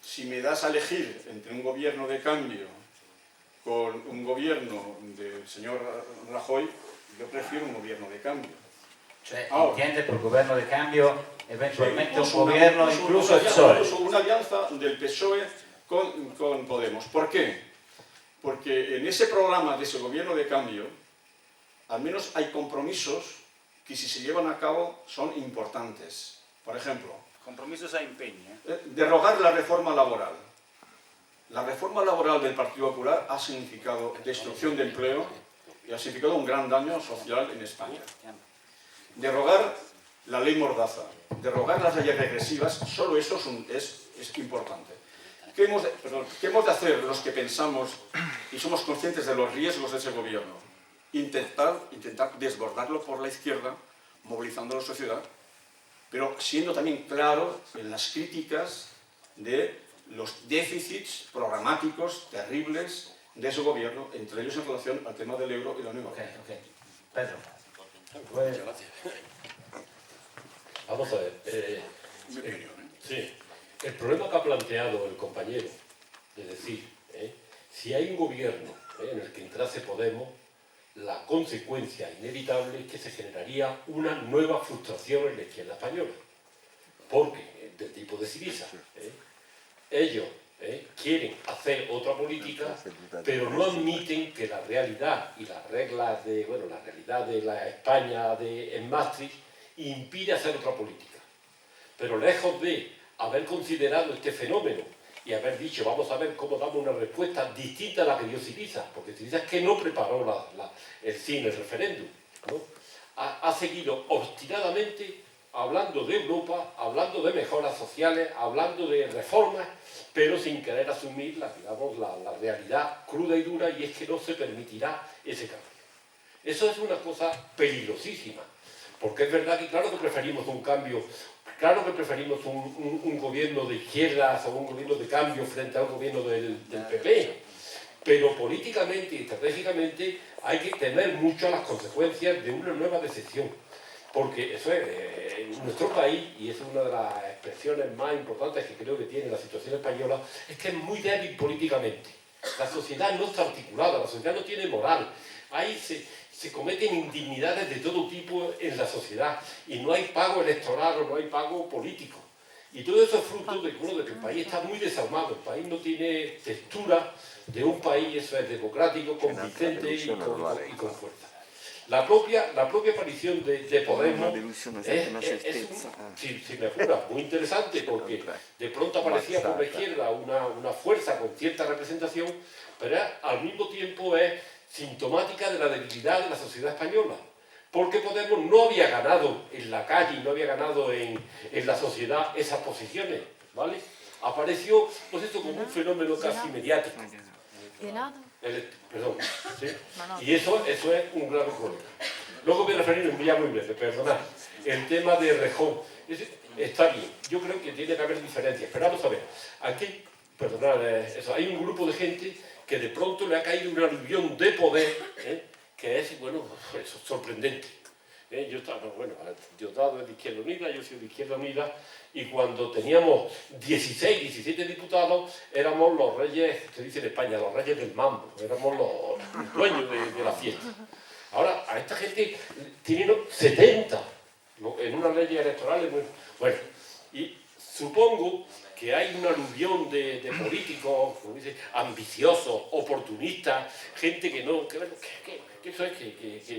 si me das a elegir entre un gobierno de cambio con un gobierno del señor Rajoy, yo prefiero un gobierno de cambio. Cioè, Ahora, intende per governo di cambio eventualmente incluso un gobierno, incluso el PSOE. Incluso una alianza del PSOE con Podemos. ¿Por qué? Porque en ese programa de ese gobierno de cambio, al menos hay compromisos que si se llevan a cabo son importantes. Por ejemplo, Compromisos a impegno. derogar la reforma laboral. La reforma laboral del Partido Popular ha significado destrucción de empleo y ha significado un gran daño social en España. Derogar la ley Mordaza, derogar las leyes regresivas, solo eso es importante. ¿Qué hemos de hacer los que pensamos y somos conscientes de los riesgos de ese gobierno? Intentar desbordarlo por la izquierda, movilizando a la sociedad, pero siendo también claro en las críticas de los déficits programáticos terribles de ese gobierno, entre ellos en relación al tema del euro y la Unión Europea. Ok. Pedro. Muchas gracias. Vamos a ver. Sí, el problema que ha planteado el compañero, es decir, si hay un gobierno en el que entrase Podemos, la consecuencia inevitable es que se generaría una nueva frustración en la izquierda española, porque del tipo de Syriza, ellos quieren hacer otra política, pero no admiten que la realidad y las reglas de, la realidad de la España en Maastricht impide hacer otra política. Pero lejos de haber considerado este fenómeno y haber dicho, vamos a ver cómo damos una respuesta distinta a la que dio Syriza, porque Syriza es que no preparó el sí en el referéndum, ¿no? Ha seguido obstinadamente hablando de Europa, hablando de mejoras sociales, hablando de reformas, pero sin querer asumir la realidad cruda y dura, y es que no se permitirá ese cambio. Eso es una cosa peligrosísima, porque es verdad que claro que preferimos un cambio, claro que preferimos un gobierno de izquierdas o un gobierno de cambio frente a un gobierno del PP, pero políticamente y estratégicamente hay que temer mucho las consecuencias de una nueva decisión, porque eso es, en nuestro país, y es una de las expresiones más importantes que creo que tiene la situación española, es que es muy débil políticamente. La sociedad no está articulada, la sociedad no tiene moral. Ahí se cometen indignidades de todo tipo en la sociedad y no hay pago electoral o no hay pago político. Y todo eso es fruto de que el país está muy desarmado, el país no tiene textura de un país, eso es democrático, convincente y con fuerza. La propia aparición de Podemos es si me apura, muy interesante, porque de pronto aparecía por la izquierda una fuerza con cierta representación, pero al mismo tiempo es sintomática de la debilidad de la sociedad española, porque Podemos no había ganado en la calle, no había ganado en la sociedad esas posiciones, ¿vale? Apareció, pues esto como un fenómeno casi mediático. Perdón, ¿sí? Y eso es un grave problema. Luego voy a referirme ya muy breve, perdonad. El tema de Rejón está bien, yo creo que tiene que haber diferencias, pero vamos a ver, aquí, perdonad, hay un grupo de gente que de pronto le ha caído una aluvión de poder, que es, eso es sorprendente. Diosdado es de Izquierda Unida, yo soy de Izquierda Unida, y cuando teníamos 16, 17 diputados, éramos los reyes, se dice en España, los reyes del mambo, éramos los dueños de la fiesta. Ahora, a esta gente tienen 70 en unas leyes electorales. Bueno, y supongo que hay una aluvión de políticos, como dice, ambiciosos, oportunistas, gente que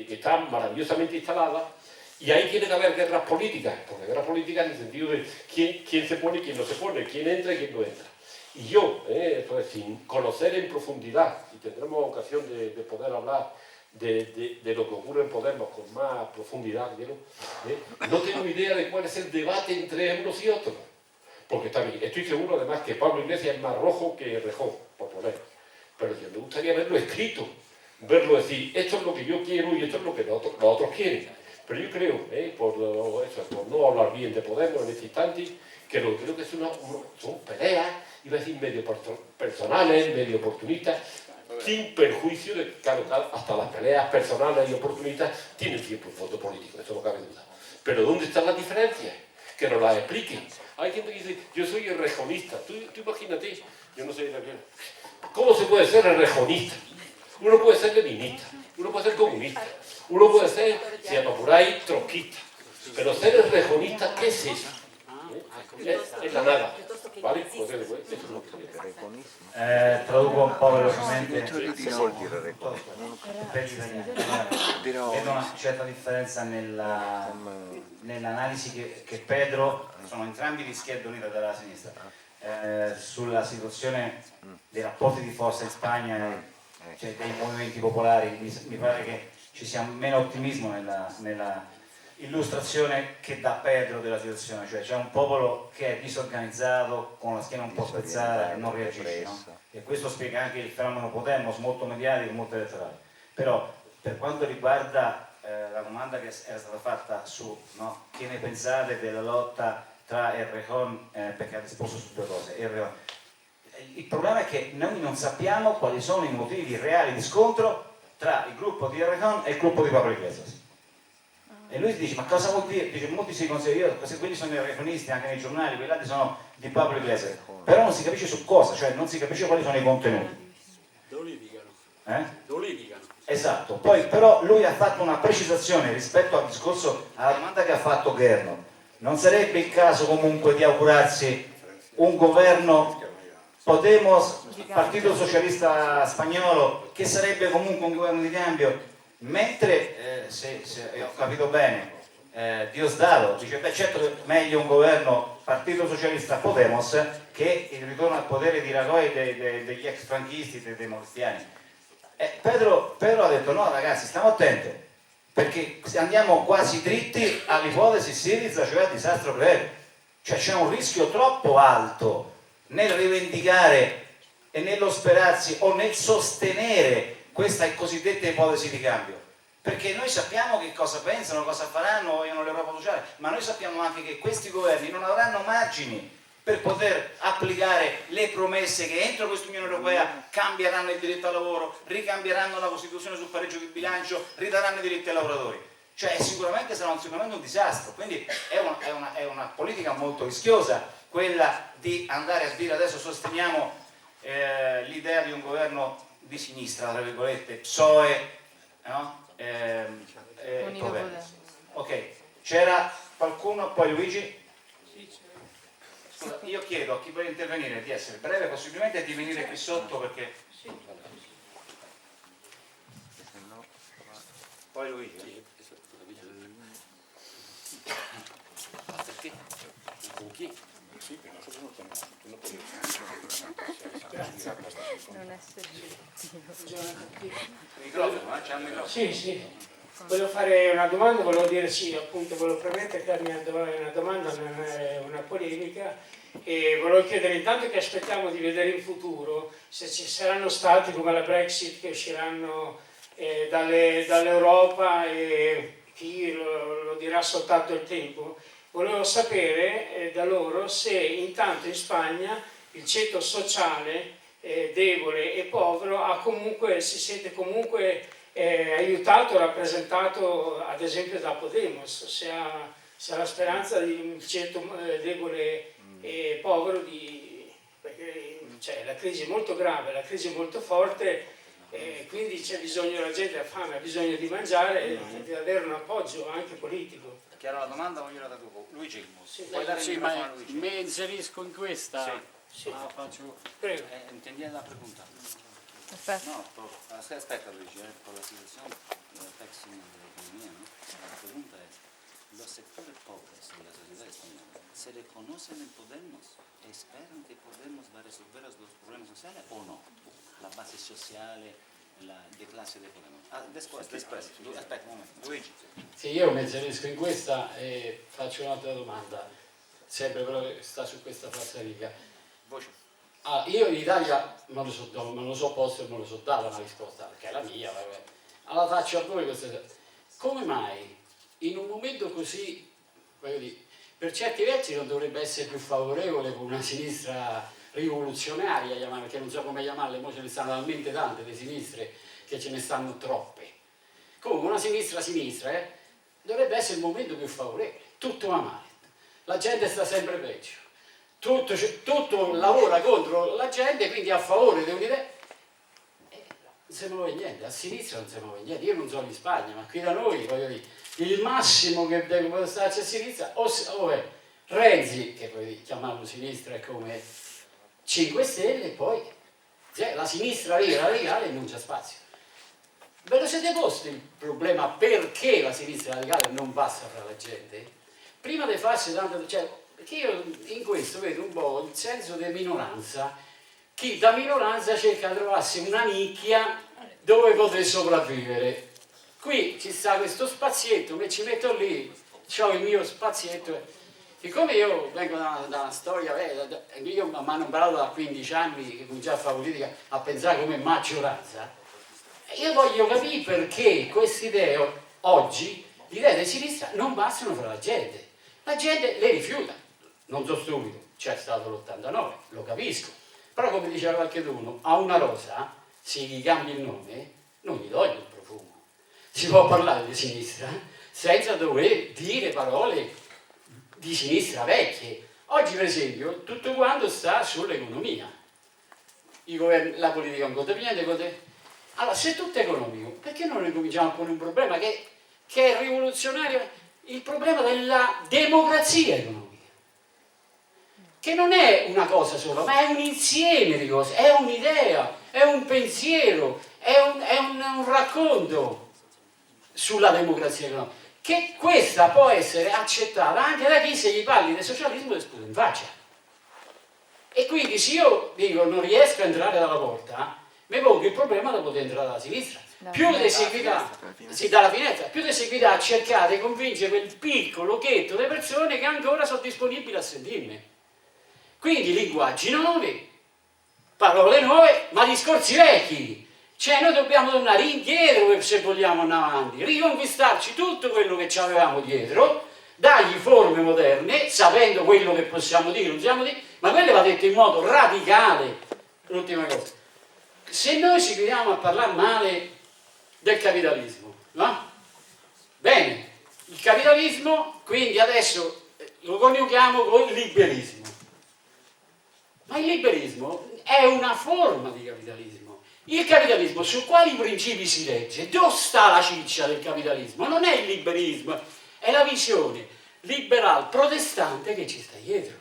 está maravillosamente instalada, y ahí tiene que haber guerras políticas, porque guerras políticas en el sentido de quién se pone y quién no se pone, quién entra y quién no entra. Y yo, sin conocer en profundidad, y tendremos ocasión de poder hablar de lo que ocurre en Podemos con más profundidad, no tengo idea de cuál es el debate entre unos y otros. Porque está bien, estoy seguro además que Pablo Iglesias es más rojo que Rejón, por poner. Pero yo me gustaría verlo escrito, verlo decir, esto es lo que yo quiero y esto es lo que los otros quieren. Pero yo creo, por no hablar bien de Podemos en este instante, que lo que creo que son peleas, iba a decir medio personales, medio oportunistas, sin perjuicio de que, claro, hasta las peleas personales y oportunistas tienen siempre un fondo político, eso no cabe duda. Pero ¿dónde están las diferencias? Que nos las expliquen. Hay gente que dice, yo soy el rejonista. Tú imagínate, yo no sé, ¿cómo se puede ser el rejonista? Uno puede ser leninista, uno puede ser comunista, uno puede ser, si apapuráis, trotskista. Pero ser el rejonista, ¿qué es eso? Es la nada. ¿Vale? Pues eso es lo que traduco un po' velocemente. Che vuol dire record? Vedo una certa differenza nell'analisi che Pedro, sono entrambi di Schierda Unita della sinistra, sulla situazione dei rapporti di forza in Spagna, cioè dei movimenti popolari. Mi pare che ci sia meno ottimismo nella illustrazione che dà Pedro della situazione, cioè c'è un popolo che è disorganizzato, con la schiena un po' spezzata e non reagisce, no? E questo spiega anche il fenomeno Podemos, molto mediatico, molto elettorale. Però per quanto riguarda la domanda che era stata fatta su, no, che ne pensate della lotta tra Errejón, perché ha risposto su due cose, il problema è che noi non sappiamo quali sono i motivi reali di scontro tra il gruppo di Errejón e il gruppo di Pablo Iglesias. E lui dice, ma cosa vuol dire? Dice, molti si considerano, quelli sono i regionisti anche nei giornali, quelli altri sono di Pablo Iglesias, però non si capisce su cosa, cioè non si capisce quali sono i contenuti. Lo litigano. Esatto, poi però lui ha fatto una precisazione rispetto al discorso, alla domanda che ha fatto Gherno. Non sarebbe il caso comunque di augurarsi un governo Podemos, Partito Socialista Spagnolo, che sarebbe comunque un governo di cambio, mentre, se ho capito bene, Diosdado dice, beh certo che è meglio un governo Partito Socialista Podemos che il ritorno al potere di Rajoy degli ex franchisti, dei democristiani. Pedro ha detto no ragazzi, stiamo attenti, perché andiamo quasi dritti all'ipotesi Syriza, cioè al disastro breve, cioè c'è un rischio troppo alto nel rivendicare e nello sperarsi o nel sostenere questa cosiddetta ipotesi di cambio, perché noi sappiamo che cosa pensano, cosa faranno, vogliono l'Europa sociale, ma noi sappiamo anche che questi governi non avranno margini per poter applicare le promesse che entro questa Unione Europea cambieranno il diritto al lavoro, ricambieranno la Costituzione sul pareggio di bilancio, ridaranno i diritti ai lavoratori. Cioè sicuramente sarà sicuramente un disastro, quindi è una politica molto rischiosa quella di andare a dire adesso sosteniamo l'idea di un governo di sinistra, tra virgolette, PSOE, no? Ok, c'era qualcuno, poi Luigi? Scusa, io chiedo a chi vuole intervenire di essere breve possibilmente e di venire qui sotto perché... Poi Luigi. Perché? Con chi? Non esserci. Microfono, c'è un microfono. Sì. Volevo fare una domanda, volevo dire sì, appunto, volevo premettere che la mia una domanda non è una polemica e volevo chiedere intanto che aspettiamo di vedere in futuro se ci saranno stati come la Brexit che usciranno dall'Europa e chi lo dirà soltanto il tempo. Volevo sapere da loro se intanto in Spagna il ceto sociale debole e povero si sente comunque aiutato, rappresentato ad esempio da Podemos, se ha la speranza di un ceto debole e povero, perché cioè, la crisi è molto grave, la crisi è molto forte, quindi c'è bisogno, la gente ha fame, ha bisogno di mangiare e di avere un appoggio anche politico. Chiaro la domanda o gliela da tu? Luigi, Sì, puoi dare il microfono a Luigi? Me inserisco in questa. Sì. Ma faccio... Prego. Entendiendo la pregunta. Perfetto. No, aspetta Luigi, por la situación pésima de la economía, ¿no? La pregunta es, ¿los sectores pobres de la sociedad española se reconocen en Podemos e esperan que Podemos va a resolver los problemas sociales o no? La base sociale, di classe di Podemos. Aspetta un momento. Luigi. Sì, io mi inserisco in questa e faccio un'altra domanda, sempre però che sta su questa falsariga. Voce. Io in Italia me lo so posto e me lo so data una risposta, perché è la mia, vabbè. Allora faccio a voi questa. Come mai in un momento così, voglio dire, per certi versi non dovrebbe essere più favorevole con una sinistra rivoluzionaria, perché non so come chiamarle, ora ce ne stanno talmente tante di sinistre che ce ne stanno troppe. Comunque una sinistra dovrebbe essere il momento più favorevole, tutto va male, la gente sta sempre peggio, tutto lavora contro la gente, quindi a favore di un'idea. Non si muove niente, a sinistra non si muove niente, io non sono in Spagna, ma qui da noi, voglio dire, il massimo che deve starci a sinistra o è Renzi, che poi chiamarlo sinistra è come 5 Stelle, e poi la sinistra radicale non c'è spazio. Ve lo siete posti il problema perché la sinistra radicale non passa fra la gente? Prima di farsi tanto, perché io in questo vedo un po' il senso di minoranza, chi da minoranza cerca di trovarsi una nicchia dove poter sopravvivere. Qui ci sta questo spazietto che ci metto lì ho il mio spazietto. Siccome io vengo da una storia, io mi hanno imparato da 15 anni che cominciai a fare politica a pensare come maggioranza, io voglio capire perché queste idee oggi, le idee di sinistra, non passano fra la gente. La gente le rifiuta. Non sono stupido, c'è stato l'89, lo capisco. Però come diceva qualcuno, a una rosa, se gli cambi il nome, non gli togli il profumo. Si può parlare di sinistra senza dover dire parole di sinistra vecchie. Oggi per esempio tutto quanto sta sull'economia. La politica non conta niente. Allora se tutto è economico, perché non ne cominciamo a porre un problema che è rivoluzionario, il problema della democrazia economica? Che non è una cosa sola, ma è un insieme di cose, è un'idea, è un pensiero, è un racconto sulla democrazia economica, che questa può essere accettata anche da chi, se gli parli del socialismo, le sputa in faccia. E quindi se io dico non riesco a entrare dalla porta, mi pongo il problema di poter entrare dalla sinistra. Più di seguità, dalla finestra, più di seguità a cercare di convincere quel piccolo ghetto di persone che ancora sono disponibili a sentirmi. Quindi linguaggi nuovi, parole nuove, ma discorsi vecchi. Cioè noi dobbiamo tornare indietro se vogliamo andare avanti, riconquistarci tutto quello che ci avevamo dietro, dargli forme moderne, sapendo quello che possiamo dire, non possiamo dire, ma quello va detto in modo radicale. L'ultima cosa. Se noi ci chiudiamo a parlare male del capitalismo, no? Bene, il capitalismo, quindi adesso lo coniughiamo con il liberismo. Ma il liberismo è una forma di capitalismo. Il capitalismo su quali principi si regge? Dove sta la ciccia del capitalismo? Non è il liberismo, è la visione liberal protestante che ci sta dietro.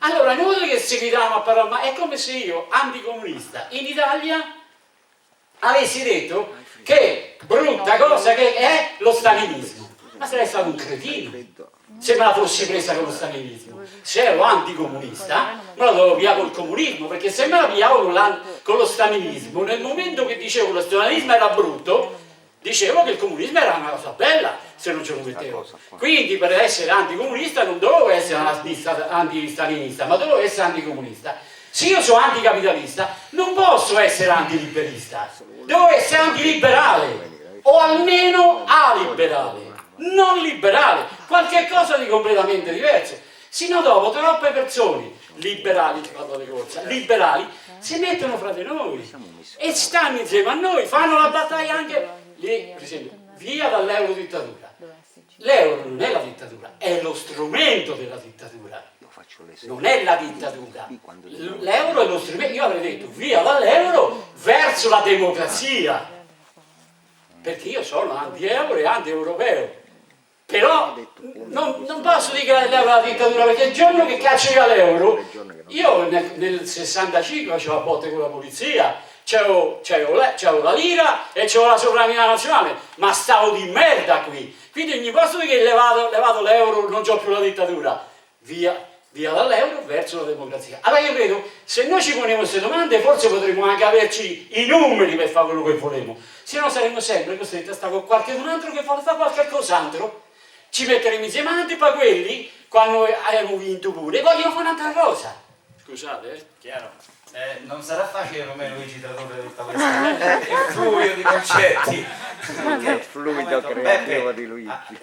Allora, noi che seguiamo a parlare, ma è come se io, anticomunista, in Italia avessi detto che brutta cosa che è lo stalinismo. Ma sarei stato un cretino se me la fossi presa con lo stalinismo. Se ero anticomunista, me la dovevo pigliare col comunismo, perché se me la pigliavo con lo stalinismo, nel momento che dicevo che lo stalinismo era brutto, dicevo che il comunismo era una cosa bella, se non ce lo mettevo. Quindi per essere anticomunista non dovevo essere antistalinista, ma dovevo essere anticomunista. Se io sono anticapitalista, non posso essere antiliberista, devo essere antiliberale, o almeno aliberale. Non liberale, qualche cosa di completamente diverso. Sino dopo troppe persone liberali, liberali si mettono fra di noi e stanno insieme a noi, fanno la battaglia anche lì, per esempio, via dall'euro dittatura. L'euro non è la dittatura, è lo strumento della dittatura, non è la dittatura. L'euro è lo strumento. Io avrei detto via dall'euro verso la democrazia, perché io sono anti-euro e anti-europeo. Però non posso dire che l'euro è la dittatura, perché il giorno che caccio io l'euro, io nel 65 facevo a botte con la polizia, c'avevo la lira e c'avevo la sovranità nazionale, ma stavo di merda qui. Quindi ogni posto che levato l'euro non c'ho più la dittatura. Via dall'euro verso la democrazia. Allora io credo, se noi ci poniamo queste domande, forse potremmo anche averci i numeri per fare quello che volemo. Se no saremmo sempre costretti a stare con qualcun altro che vuole fare qualche cos'altro. Ci metteremo insieme anche poi quelli, quando abbiamo vinto pure, vogliono fare un'altra cosa. Scusate, Chiaro. Non sarà facile per me, Luigi, tradurre tutta questa fluido di concetti. Il fluido creativo di Luigi.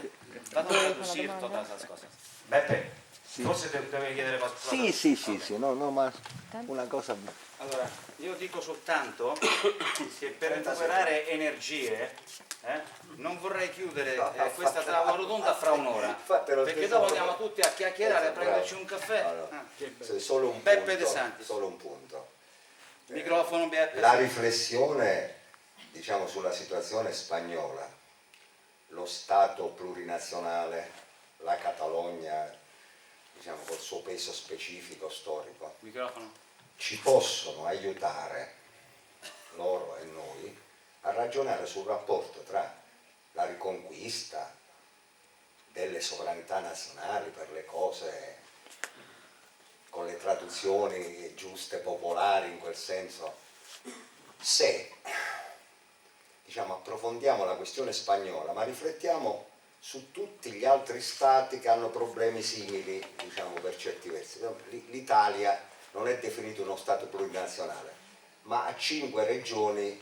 Beppe, forse devi chiedere qualcosa. Sì, no, ma una cosa... Allora, io dico soltanto che per recuperare energie non vorrei chiudere questa tavola rotonda fra un'ora, perché dopo andiamo tutti a chiacchierare, a prenderci un caffè. Solo un Beppe punto, De Santis. solo un punto. Microfono Beppe. La riflessione, diciamo, sulla situazione spagnola, lo Stato plurinazionale, la Catalogna, diciamo, col suo peso specifico storico, Microfono. ci possono aiutare, loro e noi, a ragionare sul rapporto tra la riconquista delle sovranità nazionali per le cose con le traduzioni giuste, popolari in quel senso, se, diciamo, approfondiamo la questione spagnola, ma riflettiamo su tutti gli altri stati che hanno problemi simili, diciamo per certi versi. L'Italia non è definito uno stato plurinazionale, ma ha 5 regioni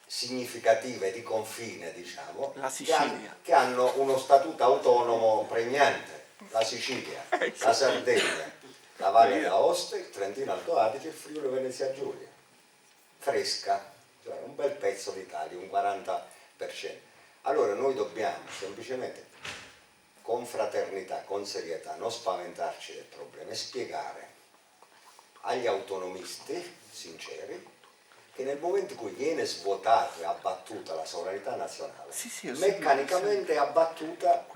significative di confine, diciamo, La Sicilia. che hanno uno statuto autonomo pregnante: la Sicilia, la Sardegna, la Valle d'Aosta, il Trentino Alto Adige e il Friuli Venezia Giulia. Fresca, cioè un bel pezzo d'Italia, un 40%. Allora noi dobbiamo semplicemente, con fraternità, con serietà, non spaventarci del problema e spiegare agli autonomisti sinceri che nel momento in cui viene svuotata e abbattuta la sovranità nazionale, meccanicamente è abbattuta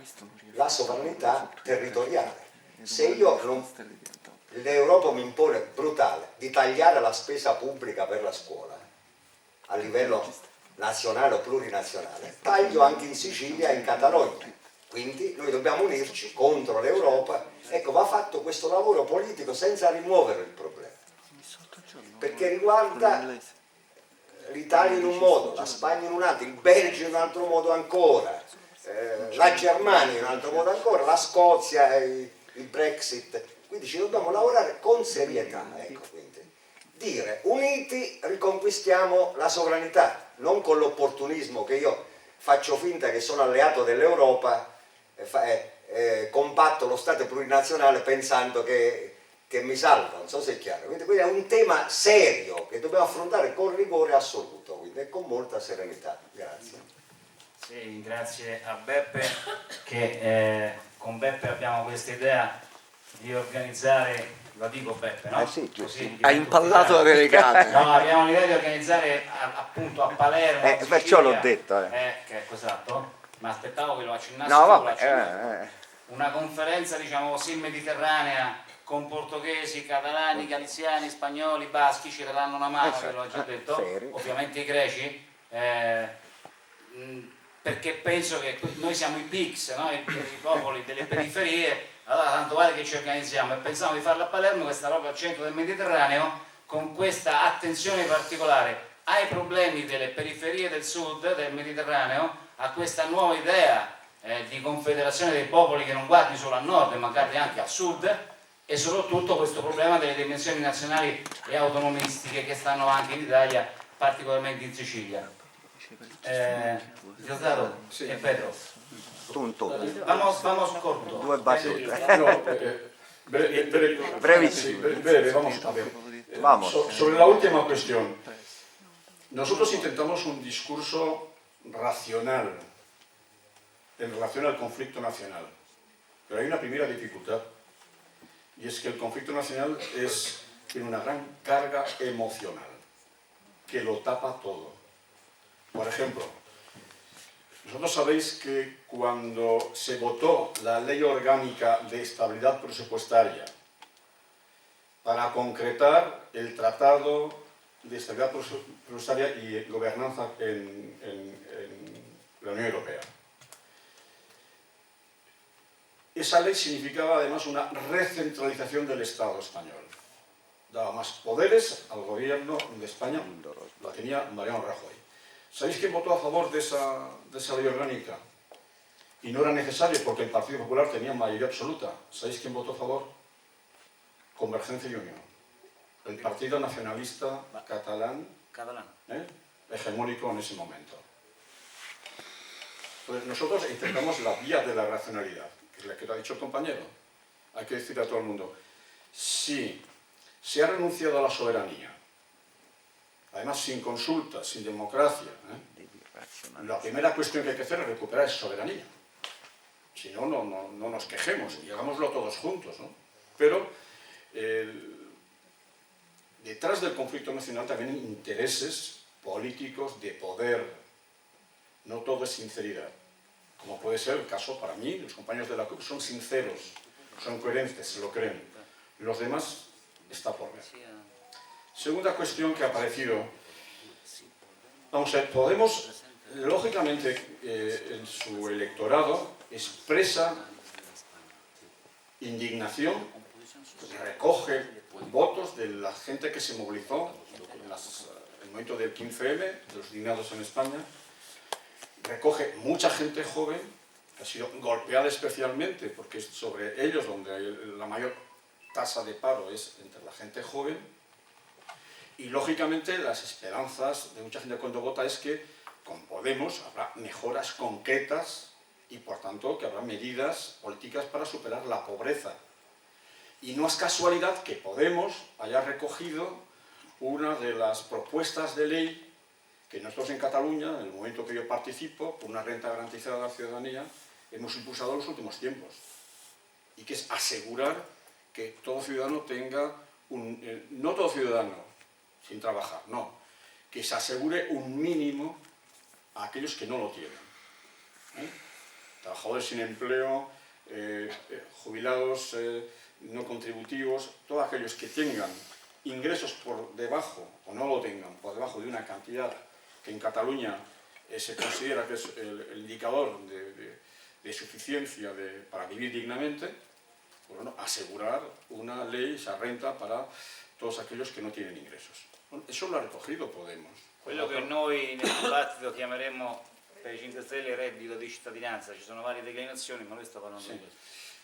la sovranità territoriale. Se io non... L'Europa mi impone brutale di tagliare la spesa pubblica per la scuola a livello nazionale o plurinazionale, taglio anche in Sicilia e in Catalogna. Quindi noi dobbiamo unirci contro l'Europa. Ecco, va fatto questo lavoro politico senza rimuovere il problema, perché riguarda l'Italia in un modo, la Spagna in un altro, il Belgio in un altro modo ancora, la Germania in un altro modo ancora, la Scozia, il Brexit. Quindi ci dobbiamo lavorare con serietà, ecco, quindi dire uniti riconquistiamo la sovranità, non con l'opportunismo che io faccio finta che sono alleato dell'Europa, combatto lo Stato plurinazionale pensando che mi salva, non so se è chiaro. Quindi è un tema serio che dobbiamo affrontare con rigore assoluto, quindi, e con molta serenità. Grazie. Sì, grazie a Beppe, che con Beppe abbiamo questa idea di organizzare, lo dico Beppe, no? Sì, così, hai impallato la telecamera. No, abbiamo l'idea di organizzare appunto a Palermo, in perciò l'ho Sicilia, detto. che esatto, ma aspettavo che lo accennassi No, tu, vabbè. una conferenza, diciamo così, mediterranea con portoghesi, catalani, galiziani, spagnoli, baschi, ci daranno una mano, ve l'ho già detto, ovviamente i greci, perché penso che noi siamo i PICS, no? I popoli delle periferie, allora tanto vale che ci organizziamo, e pensavo di farla a Palermo, questa roba al centro del Mediterraneo, con questa attenzione particolare ai problemi delle periferie del sud del Mediterraneo, a questa nuova idea di confederazione dei popoli che non guardi solo a nord ma guardi anche a sud, e soprattutto questo problema delle dimensioni nazionali e autonomistiche che stanno anche in Italia, particolarmente in Sicilia. Giordano e Pedro, vamos corto. 2 battute. Breve, vamos a ver. Sobre la última cuestión, nosotros intentamos un discurso racional en relación al conflicto nacional, pero hay una primera dificultad, y es que el conflicto nacional tiene una gran carga emocional que lo tapa todo. Por ejemplo, vosotros sabéis que cuando se votó la Ley Orgánica de Estabilidad Presupuestaria para concretar el Tratado de Estabilidad Presupuestaria y Gobernanza en la Unión Europea, esa ley significaba además una recentralización del Estado español. Daba más poderes al gobierno de España, la tenía Mariano Rajoy. ¿Sabéis quién votó a favor de esa ley orgánica? Y no era necesario porque el Partido Popular tenía mayoría absoluta. ¿Sabéis quién votó a favor? Convergencia y Unión. El Partido Nacionalista Catalán, hegemónico en ese momento. Entonces nosotros intentamos la vía de la racionalidad, que es la que lo ha dicho el compañero. Hay que decir a todo el mundo, si se ha renunciado a la soberanía, además sin consulta, sin democracia, la primera cuestión que hay que hacer es recuperar esa soberanía. Si no, no nos quejemos y hagámoslo todos juntos, ¿no? Pero detrás del conflicto nacional también hay intereses políticos de poder. No todo es sinceridad. Como puede ser el caso para mí, los compañeros de la CUP son sinceros, son coherentes, se lo creen. Los demás está por ver. Segunda cuestión que ha aparecido. Vamos a ver, Podemos, lógicamente, en su electorado expresa indignación, recoge votos de la gente que se movilizó en el momento del 15M, de los indignados en España, recoge mucha gente joven ha sido golpeada especialmente, porque es sobre ellos donde hay la mayor tasa de paro es entre la gente joven, y lógicamente las esperanzas de mucha gente cuando vota es que con Podemos habrá mejoras concretas y por tanto que habrá medidas políticas para superar la pobreza. Y no es casualidad que Podemos haya recogido una de las propuestas de ley que nosotros en Cataluña, en el momento que yo participo, por una renta garantizada a la ciudadanía, hemos impulsado en los últimos tiempos. Y que es asegurar que todo ciudadano tenga no todo ciudadano sin trabajar, no, que se asegure un mínimo a aquellos que no lo tienen. Trabajadores sin empleo, jubilados no contributivos, todos aquellos que tengan ingresos por debajo, o no lo tengan, por debajo de una cantidad que en Cataluña se considera que es el indicador de suficiencia para vivir dignamente, pues bueno, asegurar una ley, esa renta para todos aquellos che non tienen ingressos. Eso lo ha recogido Podemos. Quello che noi nel dibattito chiameremo per i 5 Stelle reddito di cittadinanza, ci sono varie declinazioni, ma noi sto parlando di questo.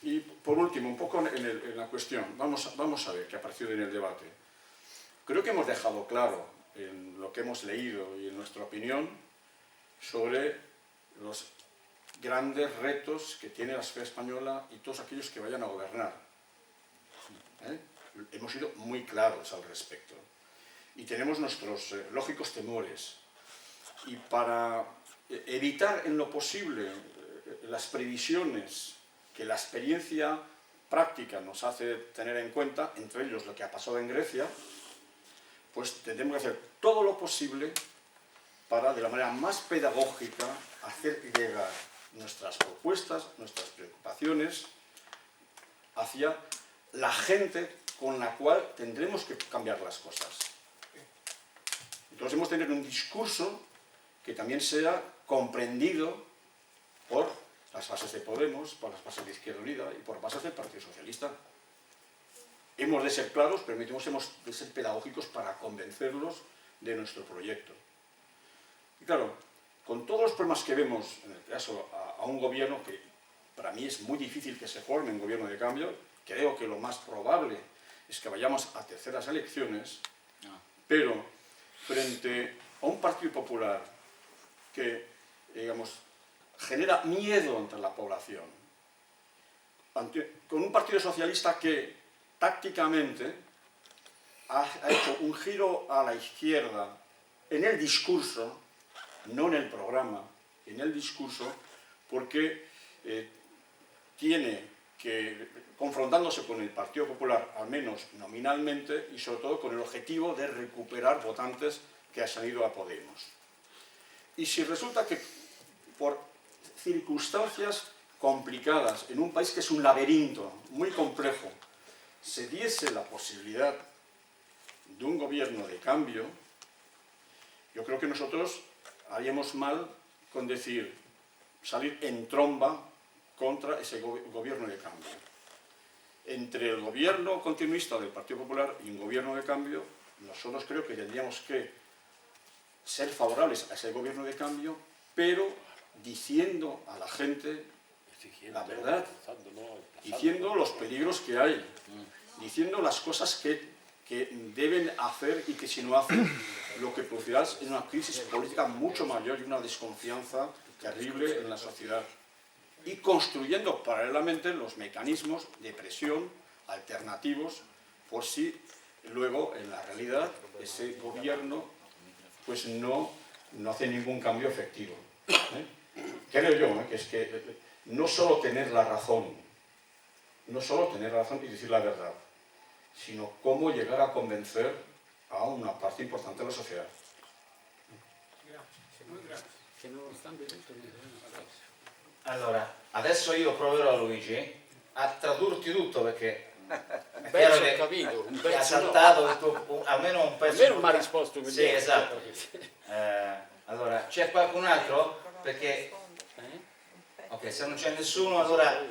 Y por último, un poco en la cuestión, vamos a ver qué ha aparecido en el debate. Creo que hemos dejado claro en lo que hemos leído y en nuestra opinión sobre los grandes retos que tiene la sociedad española y todos aquellos que vayan a gobernar. Hemos sido muy claros al respecto. Y tenemos nuestros lógicos temores. Y para evitar en lo posible las previsiones que la experiencia práctica nos hace tener en cuenta, entre ellos lo que ha pasado en Grecia, pues tendremos que hacer todo lo posible para, de la manera más pedagógica, hacer llegar nuestras propuestas, nuestras preocupaciones hacia la gente con la cual tendremos que cambiar las cosas. Entonces hemos de tener un discurso que también sea comprendido por las bases de Podemos, por las bases de Izquierda Unida y por bases del Partido Socialista. Hemos de ser claros, pero hemos de ser pedagógicos para convencerlos de nuestro proyecto. Y claro, con todos los problemas que vemos, en el caso a un gobierno que para mí es muy difícil que se forme un gobierno de cambio, creo que lo más probable es que vayamos a terceras elecciones, pero frente a un Partido Popular que, digamos, genera miedo entre la población, con un Partido Socialista que tácticamente ha hecho un giro a la izquierda en el discurso, no en el programa, en el discurso, porque tiene que, confrontándose con el Partido Popular, al menos nominalmente, y sobre todo con el objetivo de recuperar votantes que han ido a Podemos. Y si resulta que por circunstancias complicadas, en un país que es un laberinto muy complejo, se diese la posibilidad de un gobierno de cambio, yo creo que nosotros haríamos mal con decir, salir en tromba contra ese gobierno de cambio. Entre el gobierno continuista del Partido Popular y un gobierno de cambio, nosotros creo que tendríamos que ser favorables a ese gobierno de cambio, pero diciendo a la gente la verdad, diciendo los peligros que hay, diciendo las cosas que deben hacer y que si no hacen, lo que producirá es una crisis política mucho mayor y una desconfianza terrible en la sociedad. Y construyendo paralelamente los mecanismos de presión alternativos por si luego en la realidad ese gobierno pues no hace ningún cambio efectivo. Creo yo que es que no solo tener la razón y decir la verdad, sino cómo llegar a convencer a una parte importante de la società. Allora, adesso io proverò, Luigi, a tradurti tutto perché è chiaro che capito, ha saltato il tuo, almeno un pezzo. Almeno mi ha risposto così. Sì, esatto. Allora, c'è qualcun altro? Perché ok, se non c'è nessuno allora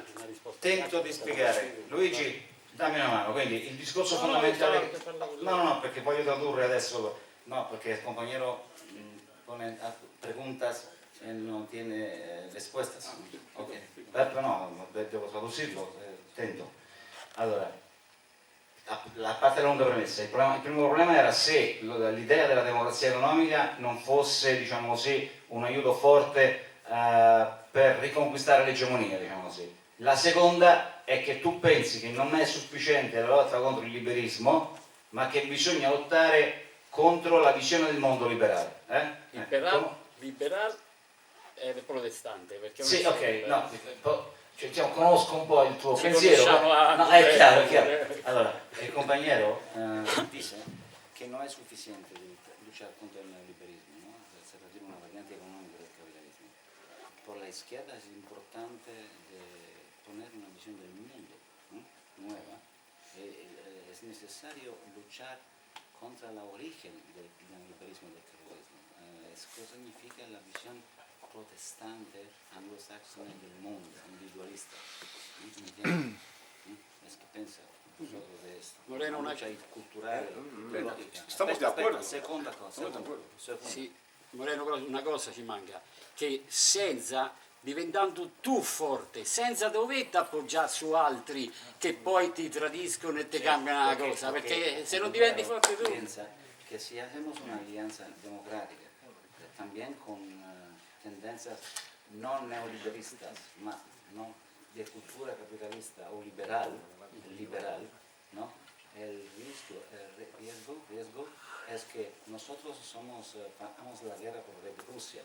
tento di spiegare. Luigi, dammi una mano. Quindi il discorso fondamentale, no, perché voglio tradurre adesso, no, perché il compañero pone preguntas él no tiene respuestas. Okay. Pero no, devo traducirlo, intento. Allora, la parte della lunga premessa, il primo problema era se l'idea della democrazia economica non fosse, diciamo così, un aiuto forte per riconquistare l'egemonia, diciamo così. La seconda è che tu pensi che non è sufficiente la lotta contro il liberismo, ma che bisogna lottare contro la visione del mondo liberale. Liberal è protestante. Perché sì, ok, no, cioè, conosco un po' il tuo ci pensiero. No, è chiaro, è chiaro. Allora, il compañero dice che non è sufficiente luchar contra el liberismo, ¿no? Se refiere a una variante económica del capitalismo. Por la izquierda es importante poner una visión del mundo, ¿no? Nueva. Es necesario luchar contra la origen del liberalismo y del capitalismo. Cosa significa la visión protestante anglosaxona del mundo, individualista. Es que piensa nosotros de esto. Moreno, una lucha culturale, ideologica. Estamos de acuerdo. Seconda cosa. Sì, Moreno, una cosa ci manca, che senza, diventando tu forte, senza dover appoggiare su altri che poi ti tradiscono e ti cambiano la cosa, perché se non diventi forte tu... Piensa que si hacemos una alianza democrática, también con tendencias no neoliberalistas, no de cultura capitalista o liberal, ¿no? El riesgo es que nosotros hagamos la guerra por el rey de Rusia.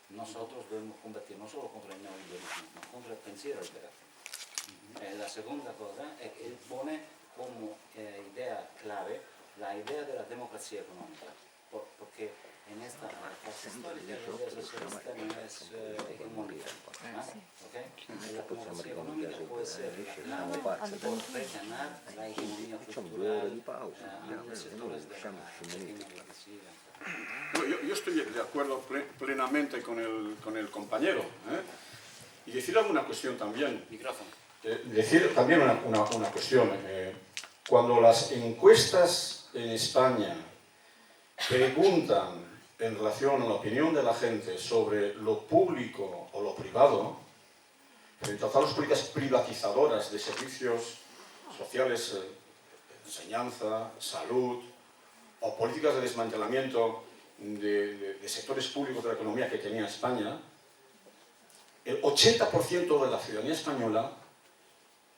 Nosotros debemos combatir no solo contra el neoliberalismo, sino contra el pensiero liberal. La segunda cosa es que él pone como idea clave la idea de la democracia económica, porque en esta fase histórica la idea socialista no es hegemónica. ¿Okay? La democracia económica puede ser la clave por frenar la hegemonía cultural a los sectores de la pequeña burguesía. Yo estoy de acuerdo plenamente con el compañero. Y decir alguna cuestión también. Micrófono. Decir también una cuestión. Cuando las encuestas en España preguntan en relación a la opinión de la gente sobre lo público o lo privado, frente a las políticas privatizadoras de servicios sociales, enseñanza, salud, o políticas de desmantelamiento de sectores públicos de la economía que tenía España, el 80% de la ciudadanía española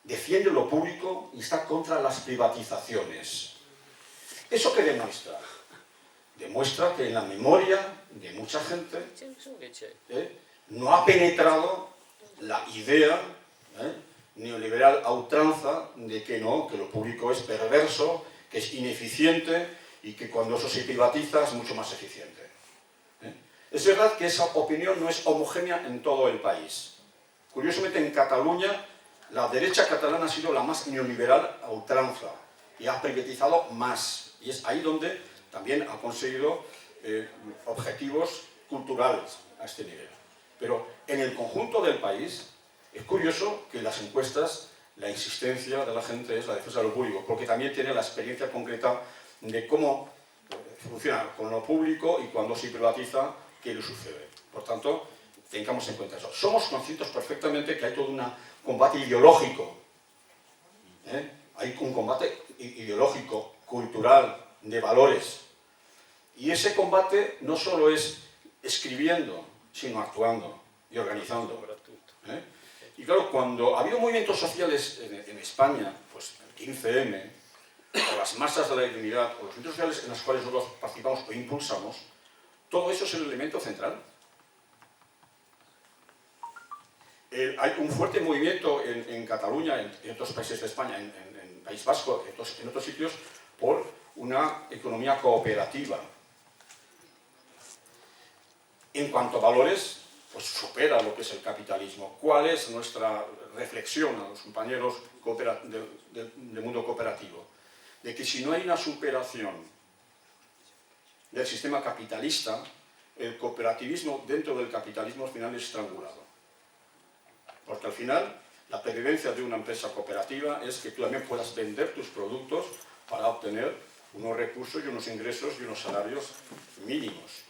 defiende lo público y está contra las privatizaciones. ¿Eso qué demuestra? Demuestra que en la memoria de mucha gente no ha penetrado la idea neoliberal a ultranza de que no, que lo público es perverso, que es ineficiente y que cuando eso se privatiza es mucho más eficiente. Es verdad que esa opinión no es homogénea en todo el país. Curiosamente en Cataluña la derecha catalana ha sido la más neoliberal a ultranza y ha privatizado más. Y es ahí donde también ha conseguido objetivos culturales a este nivel. Pero en el conjunto del país es curioso que en las encuestas la insistencia de la gente es la defensa de lo público, porque también tiene la experiencia concreta de cómo funciona con lo público y cuando se privatiza, qué le sucede. Por tanto, tengamos en cuenta eso. Somos conscientes perfectamente que hay todo un combate ideológico. Hay un combate ideológico, cultural, de valores. Y ese combate no solo es escribiendo, sino actuando y organizando. Y claro, cuando ha habido movimientos sociales en España, pues el 15M, o las masas de la dignidad, o los movimientos sociales en los cuales nosotros participamos o impulsamos, todo eso es el elemento central. Hay un fuerte movimiento en Cataluña, en otros países de España, en País Vasco, en otros sitios, por una economía cooperativa. En cuanto a valores, pues supera lo que es el capitalismo. ¿Cuál es nuestra reflexión a los compañeros del mundo cooperativo? De que si no hay una superación del sistema capitalista, el cooperativismo dentro del capitalismo al final es estrangulado. Porque al final, la pervivencia de una empresa cooperativa es que tú también puedas vender tus productos para obtener unos recursos y unos ingresos y unos salarios mínimos.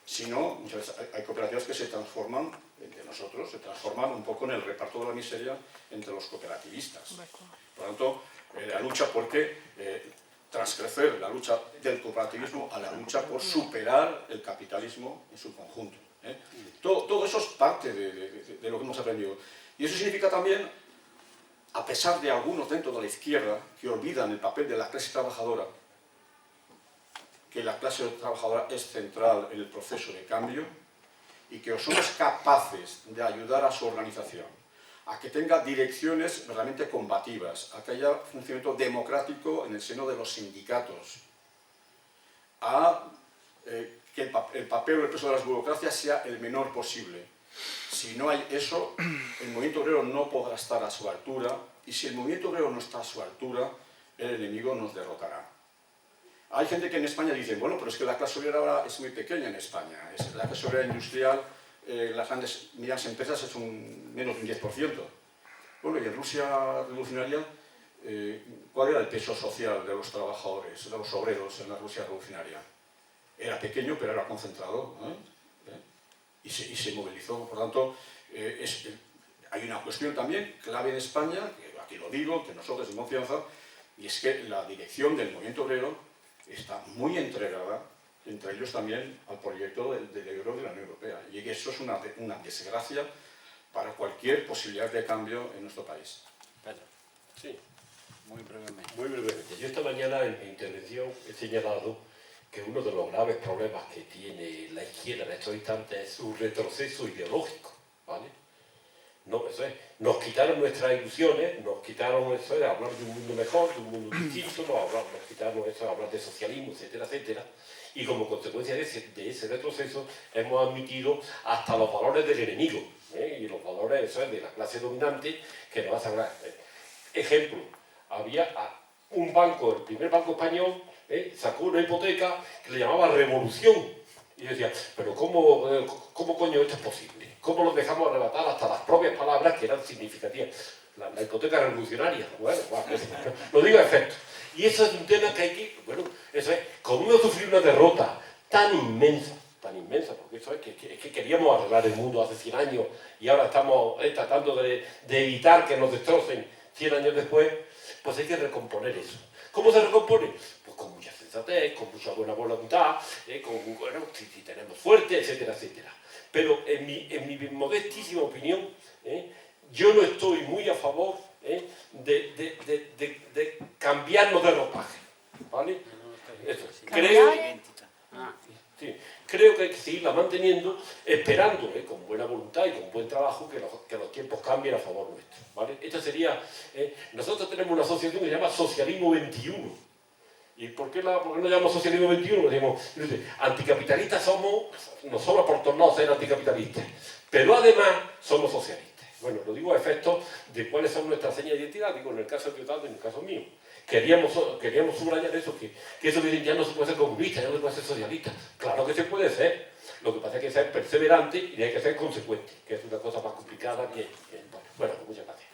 sino muchas veces hay cooperativas que se transforman, entre nosotros, se transforman un poco en el reparto de la miseria entre los cooperativistas. Por lo tanto, la lucha por transcrecer la lucha del cooperativismo a la lucha por superar el capitalismo en su conjunto. Todo eso es parte de lo que hemos aprendido. Y eso significa también, a pesar de algunos dentro de la izquierda que olvidan el papel de la clase trabajadora, que la clase trabajadora es central en el proceso de cambio y que somos capaces de ayudar a su organización a que tenga direcciones realmente combativas, a que haya funcionamiento democrático en el seno de los sindicatos, a que el papel o el peso de las burocracias sea el menor posible. Si no hay eso, el movimiento obrero no podrá estar a su altura, y si el movimiento obrero no está a su altura, el enemigo nos derrotará. Hay gente que en España dice, bueno, pero es que la clase obrera ahora es muy pequeña en España, la clase obrera industrial, las grandes medianas empresas es menos de un 10%. Bueno, y en Rusia revolucionaria, ¿cuál era el peso social de los trabajadores, de los obreros en la Rusia revolucionaria? Era pequeño, pero era concentrado, y se movilizó. Por tanto, hay una cuestión también clave en España, que aquí lo digo, que nosotros en confianza, y es que la dirección del movimiento obrero está muy entregada, entre ellos también, al proyecto del euro de la Unión Europea. Y eso es una desgracia para cualquier posibilidad de cambio en nuestro país. Pedro. Sí, Muy brevemente. muy brevemente. Yo esta mañana en mi intervención he señalado que uno de los graves problemas que tiene la izquierda en estos instantes es su retroceso ideológico, ¿vale? No, eso es, nos quitaron nuestras ilusiones, nos quitaron eso de hablar de un mundo mejor, de un mundo distinto, nos quitaron eso de hablar de socialismo, etcétera, etcétera, y como consecuencia de ese retroceso hemos admitido hasta los valores del enemigo, y los valores eso es, de la clase dominante que nos hacen hablar. Ejemplo, había un banco, el primer banco español, sacó una hipoteca que le llamaba Revolución, y yo decía, pero ¿cómo coño esto es posible? ¿Cómo los dejamos arrebatar hasta las propias palabras que eran significativas? La hipoteca revolucionaria, bueno, lo digo a efecto. Y eso es un tema que hay que, bueno, eso es, como hemos sufrido una derrota tan inmensa, porque eso es que queríamos arreglar el mundo hace 100 años y ahora estamos tratando de evitar que nos destrocen 100 años después, pues hay que recomponer eso. ¿Cómo se recompone? Pues con mucha sensatez, con mucha buena voluntad, bueno, si tenemos suerte, etcétera, etcétera. Pero en mi modestísima opinión, yo no estoy muy a favor de cambiarnos de ropaje, ¿vale? Eso. Creo que hay que seguirla manteniendo, esperando, con buena voluntad y con buen trabajo, que los tiempos cambien a favor nuestro, ¿vale? Esto sería, nosotros tenemos una asociación que se llama Socialismo 21. ¿Y por qué no llamamos Socialismo 21? Porque decimos, anticapitalistas no somos por todos lados ser anticapitalistas, pero además somos socialistas. Bueno, lo digo a efectos de cuáles son nuestras señas de identidad, digo en el caso de Teotaldo y en el caso mío. Queríamos subrayar eso, que eso dicen ya no se puede ser comunista, ya no se puede ser socialista. Claro que se puede ser, lo que pasa es que hay que ser perseverante y hay que ser consecuente, que es una cosa más complicada que bueno, muchas gracias.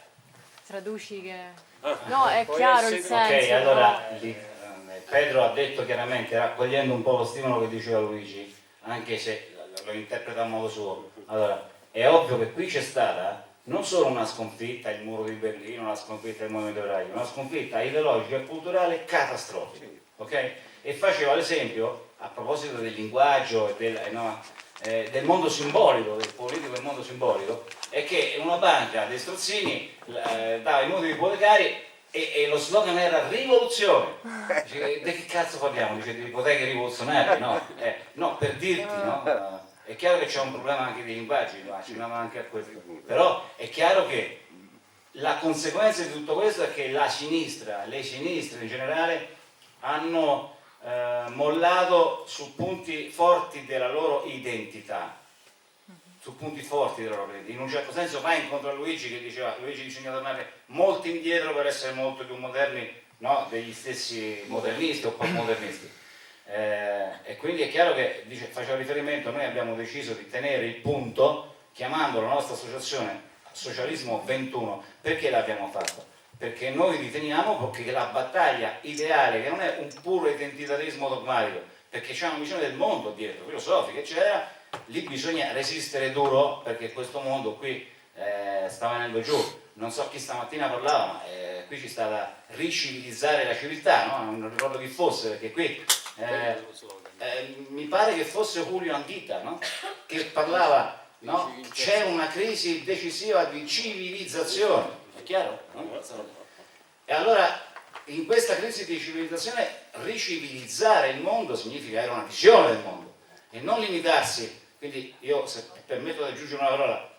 Traduci che... No, è chiaro il senso. Ok, allora Pedro ha detto chiaramente, raccogliendo un po' lo stimolo che diceva Luigi, anche se lo interpreta a modo suo. Allora, è ovvio che qui c'è stata non solo una sconfitta, il muro di Berlino, una sconfitta del movimento operaio, una sconfitta ideologica e culturale catastrofica, ok? E faceva l'esempio, a proposito del linguaggio e del mondo simbolico, del politico del mondo simbolico, è che una banca dei strozzini dava i mutui ipotecari e lo slogan era rivoluzione. Dice, di che cazzo parliamo? Dice di ipoteche rivoluzionarie, no? No, per dirti, no? È chiaro che c'è un problema anche di linguaggi, accennava anche a questo, però è chiaro che la conseguenza di tutto questo è che la sinistra, le sinistre in generale, hanno mollato su punti forti della loro identità, su punti forti della loro identità. In un certo senso vai incontro a Luigi che diceva, Luigi bisogna tornare molto indietro per essere molto più moderni, no? Degli stessi modernisti o postmodernisti. E quindi è chiaro che faceva riferimento, noi abbiamo deciso di tenere il punto chiamando la nostra associazione Socialismo 21. Perché l'abbiamo fatto? Perché noi riteniamo che la battaglia ideale, che non è un puro identitarismo dogmatico, perché c'è una visione del mondo dietro, filosofica, eccetera. Lì bisogna resistere duro, perché questo mondo qui sta venendo giù. Non so chi stamattina parlava, ma qui ci sta da ricivilizzare la civiltà, no? Non ricordo chi fosse, perché qui mi pare che fosse Julio Anguita, no? Che parlava, no? C'è una crisi decisiva di civilizzazione, è chiaro? No? E allora in questa crisi di civilizzazione ricivilizzare il mondo significa avere una visione del mondo e non limitarsi. Quindi io, se permetto di aggiungere una parola,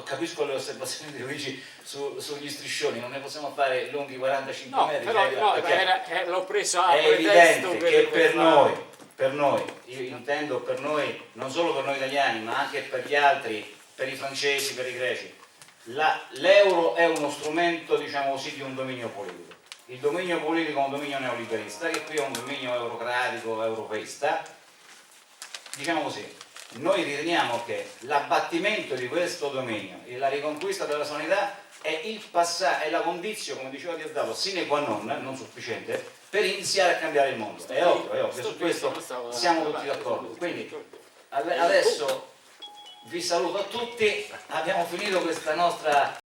capisco le osservazioni di Luigi sugli striscioni, non ne possiamo fare lunghi 45 metri. Però l'ho preso a è pretesto evidente che per noi, io intendo per noi, non solo per noi italiani, ma anche per gli altri, per i francesi, per i greci, l'euro è uno strumento, diciamo così, di un dominio politico. Il dominio politico è un dominio neoliberista, che qui è un dominio eurocratico, europeista. Diciamo così, noi riteniamo che l'abbattimento di questo dominio e la riconquista della sovranità è la condizione, come diceva Diosdado, sine qua non sufficiente per iniziare a cambiare il mondo. È ovvio, su questo siamo tutti d'accordo. Quindi adesso vi saluto a tutti, abbiamo finito questa nostra